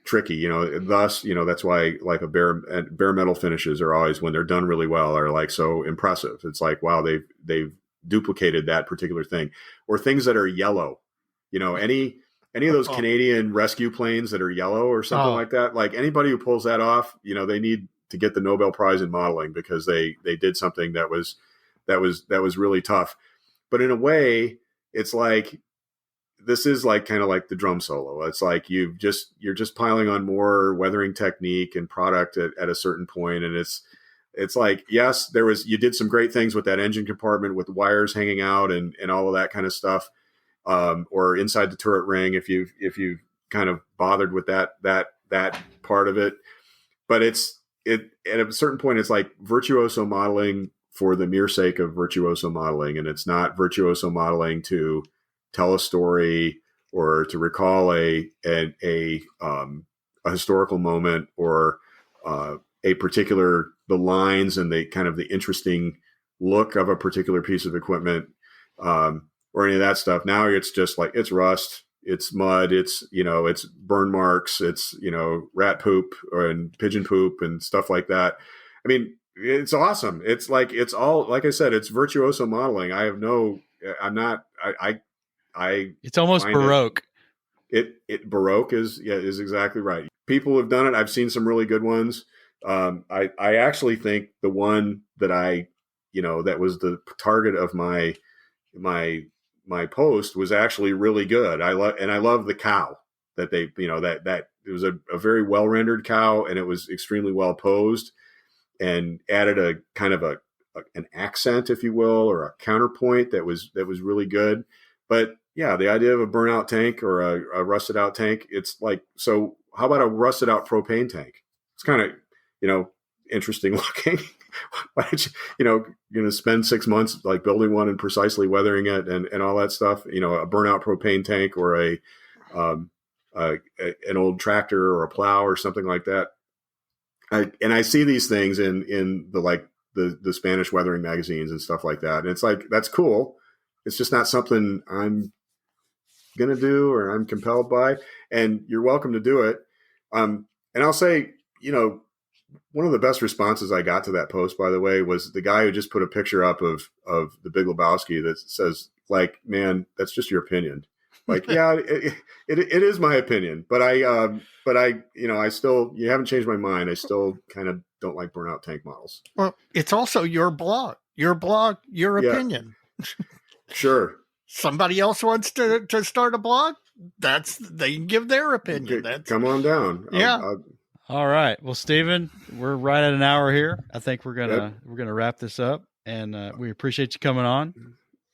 tricky, thus, that's why like bare metal finishes are always, when they're done really well, are like so impressive. It's like, wow, they've duplicated that particular thing. Or things that are yellow, any of those Canadian rescue planes that are yellow or something like that, like anybody who pulls that off, they need to get the Nobel Prize in modeling, because they did something that was really tough. But in a way, it's like, this is like kind of like the drum solo. It's like you're just piling on more weathering technique and product at a certain point. And it's like, yes, you did some great things with that engine compartment with wires hanging out and all of that kind of stuff. Or inside the turret ring, if you kind of bothered with that part of it. But at a certain point, it's like virtuoso modeling for the mere sake of virtuoso modeling. And it's not virtuoso modeling to tell a story or to recall a historical moment, or the lines and the kind of the interesting look of a particular piece of equipment, or any of that stuff. Now it's just like, it's rust, it's mud, it's burn marks, it's rat poop and pigeon poop and stuff like that. I mean, it's awesome. It's like, it's all, like I said, it's virtuoso modeling. It's almost Baroque. It Baroque is exactly right. People have done it. I've seen some really good ones. I actually think the one that that was the target of my post was actually really good. I love the cow that they, that it was a very well rendered cow, and it was extremely well posed and added a kind of an accent, if you will, or a counterpoint that was really good. But yeah, the idea of a burnout tank or a rusted out tank, it's like, so how about a rusted out propane tank? It's kind of, interesting looking. Why don't you're going to spend 6 months like building one and precisely weathering it and all that stuff, a burnout propane tank or an old tractor or a plow or something like that. I see these things in the Spanish weathering magazines and stuff like that. And it's like, that's cool. It's just not something I'm going to do or I'm compelled by, and you're welcome to do it. And I'll say, one of the best responses I got to that post, by the way, was the guy who just put a picture up of the Big Lebowski that says like, man, that's just your opinion. Like, yeah, it is my opinion, but I still, you haven't changed my mind. I still kind of don't like burnout tank models. Well, it's also your blog, your opinion. Sure. Somebody else wants to start a blog. They can give their opinion. Come on down. Yeah. All right. Well, Stephen, we're right at an hour here. I think we're gonna wrap this up, and we appreciate you coming on.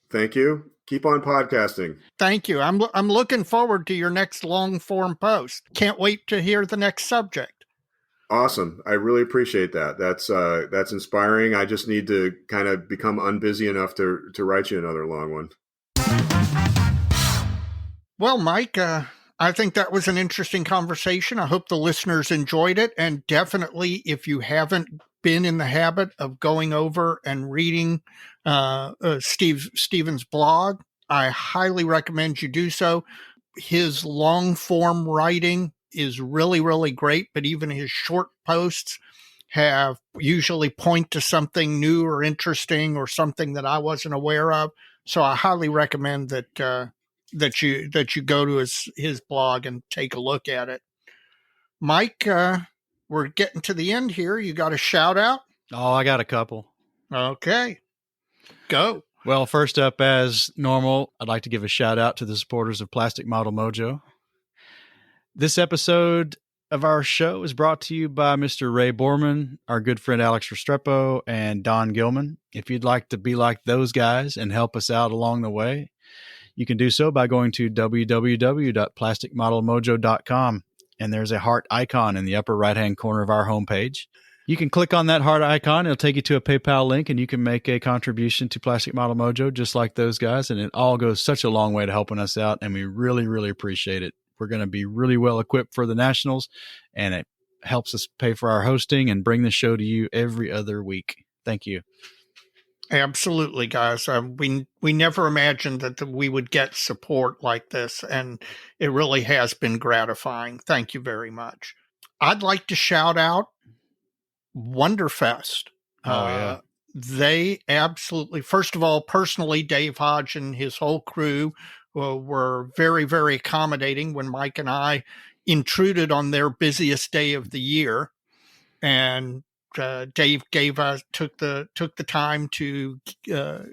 Thank you. Keep on podcasting. Thank you. I'm looking forward to your next long form post. Can't wait to hear the next subject. Awesome. I really appreciate that. That's inspiring. I just need to kind of become unbusy enough to write you another long one. Well, Mike, I think that was an interesting conversation. I hope the listeners enjoyed it. And definitely, if you haven't been in the habit of going over and reading Stephen's blog, I highly recommend you do so. His long form writing is really, really great, but even his short posts have usually point to something new or interesting or something that I wasn't aware of. So I highly recommend that you go to his blog and take a look at it. Mike, we're getting to the end here. You got a shout out? Oh, I got a couple. Okay, go. Well, first up, as normal, I'd like to give a shout out to the supporters of Plastic Model Mojo. This episode of our show is brought to you by Mr. Ray Borman, our good friend Alex Restrepo, and Don Gilman. If you'd like to be like those guys and help us out along the way, you can do so by going to www.plasticmodelmojo.com, and there's a heart icon in the upper right-hand corner of our homepage. You can click on that heart icon. It'll take you to a PayPal link, and you can make a contribution to Plastic Model Mojo just like those guys, and it all goes such a long way to helping us out, and we really, really appreciate it. We're going to be really well equipped for the Nationals, and it helps us pay for our hosting and bring the show to you every other week. Thank you. Absolutely, guys. We never imagined that we would get support like this, and it really has been gratifying. Thank you very much. I'd like to shout out Wonderfest. Oh, yeah. They absolutely, first of all, personally, Dave Hodge and his whole crew were very, very accommodating when Mike and I intruded on their busiest day of the year. And Dave took the time to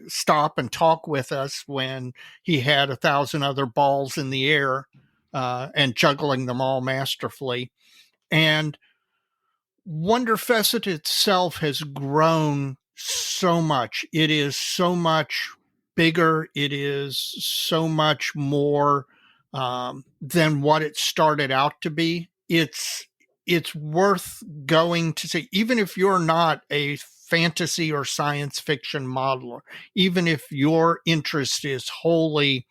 stop and talk with us when he had 1,000 other balls in the air and juggling them all masterfully. And Wonderfest itself has grown so much. It is so much bigger. It is so much more than what it started out to be. It's worth going to see, even if you're not a fantasy or science fiction modeler, even if your interest is wholly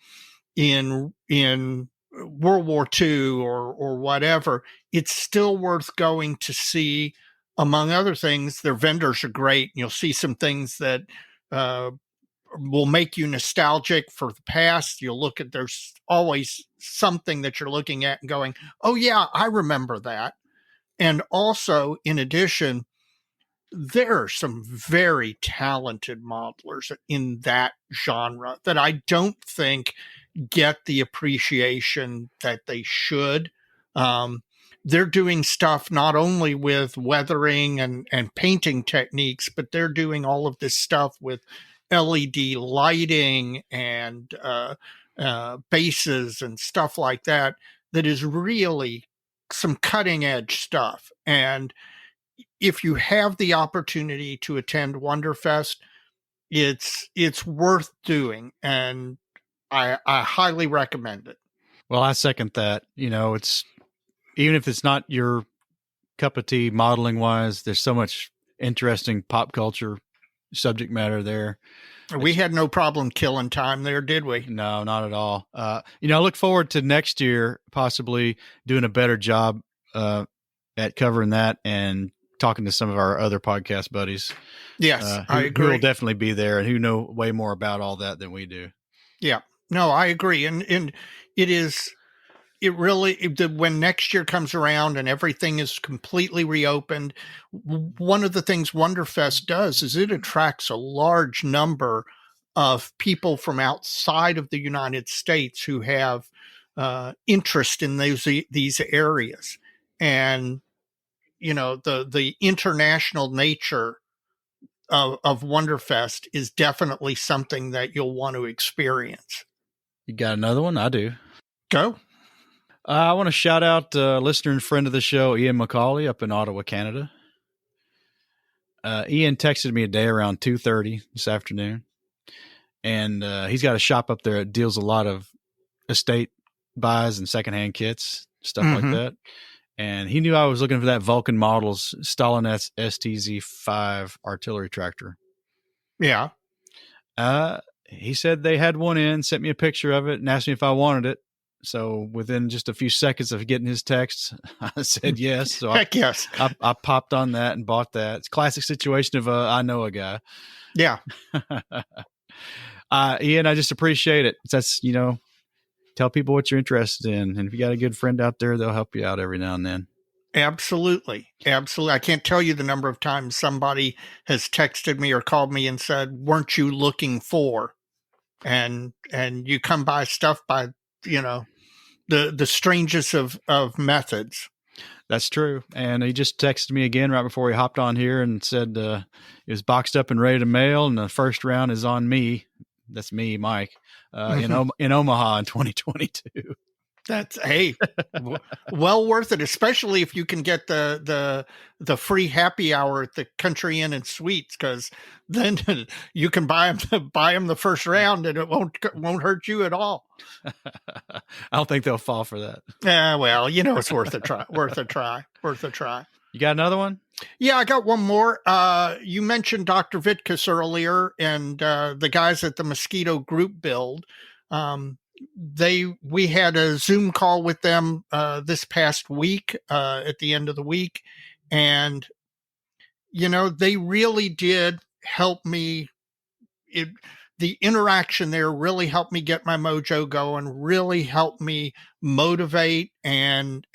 in World War II or whatever, it's still worth going to see. Among other things, their vendors are great. You'll see some things that will make you nostalgic for the past. You'll look at, there's always something that you're looking at and going, oh yeah, I remember that. And also, in addition, there are some very talented modelers in that genre that I don't think get the appreciation that they should. They're doing stuff not only with weathering and painting techniques, but they're doing all of this stuff with LED lighting and bases and stuff like that is really some cutting edge stuff. And if you have the opportunity to attend Wonderfest, it's worth doing, and I highly recommend it. Well, I second that. It's, even if it's not your cup of tea modeling wise, there's so much interesting pop culture subject matter there. We had no problem killing time there, did we? No, not at all. I look forward to next year possibly doing a better job at covering that and talking to some of our other podcast buddies. Yes, I agree. Who will definitely be there and who know way more about all that than we do. Yeah, no, I agree. And when next year comes around and everything is completely reopened, one of the things Wonderfest does is it attracts a large number of people from outside of the United States who have interest in these areas. And, the international nature of Wonderfest is definitely something that you'll want to experience. You got another one? I do. Go. I want to shout out listener and friend of the show, Ian McCauley up in Ottawa, Canada. Ian texted me a day around 2:30 this afternoon, and he's got a shop up there that deals a lot of estate buys and secondhand kits, stuff like that. And he knew I was looking for that Vulcan Models Stalinets STZ-5 artillery tractor. Yeah. He said they had one in, sent me a picture of it, and asked me if I wanted it. So within just a few seconds of getting his text, I said yes. So Heck yes. I popped on that and bought that. It's a classic situation of I know a guy. Yeah. Ian, I just appreciate it. That's, tell people what you're interested in. And if you got a good friend out there, they'll help you out every now and then. Absolutely. Absolutely. I can't tell you the number of times somebody has texted me or called me and said, weren't you looking for? And you come by stuff by, the strangest of methods. That's true. And he just texted me again right before he hopped on here and said it was boxed up and ready to mail. And the first round is on me. That's me, Mike, in Omaha in 2022. That's well worth it, especially if you can get the free happy hour at the Country Inn and Suites, because then you can buy them the first round and it won't hurt you at all. I don't think they'll fall for that. Yeah, well, it's worth a try. Worth a try. You got another one? Yeah, I got one more. You mentioned Dr. Vitkus earlier, and the guys at the Mosquito Group Build. We had a Zoom call with them this past week at the end of the week, and they really did help me. The interaction there really helped me get my mojo going, really helped me motivate and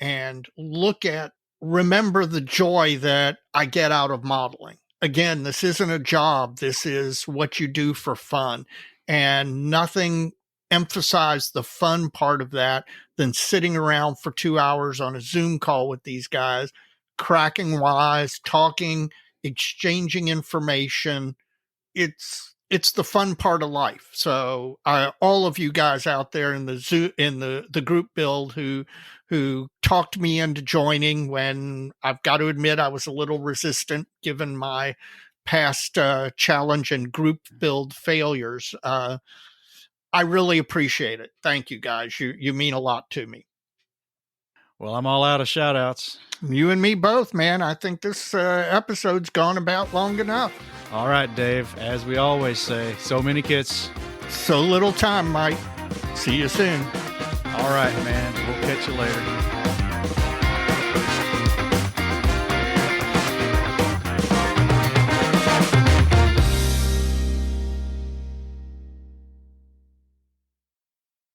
remember the joy that I get out of modeling. Again, this isn't a job. This is what you do for fun, and nothing emphasized the fun part of that than sitting around for 2 hours on a Zoom call with these guys, cracking wise, talking, exchanging information. It's the fun part of life. So all of you guys out there in the group build who talked me into joining, when I've got to admit I was a little resistant given my past challenge and group build failures. I really appreciate it. Thank you, guys. You mean a lot to me. Well, I'm all out of shout outs. You and me both, man. I think this episode's gone about long enough. All right, Dave. As we always say, so many kits. So little time, Mike. See you soon. All right, man. We'll catch you later.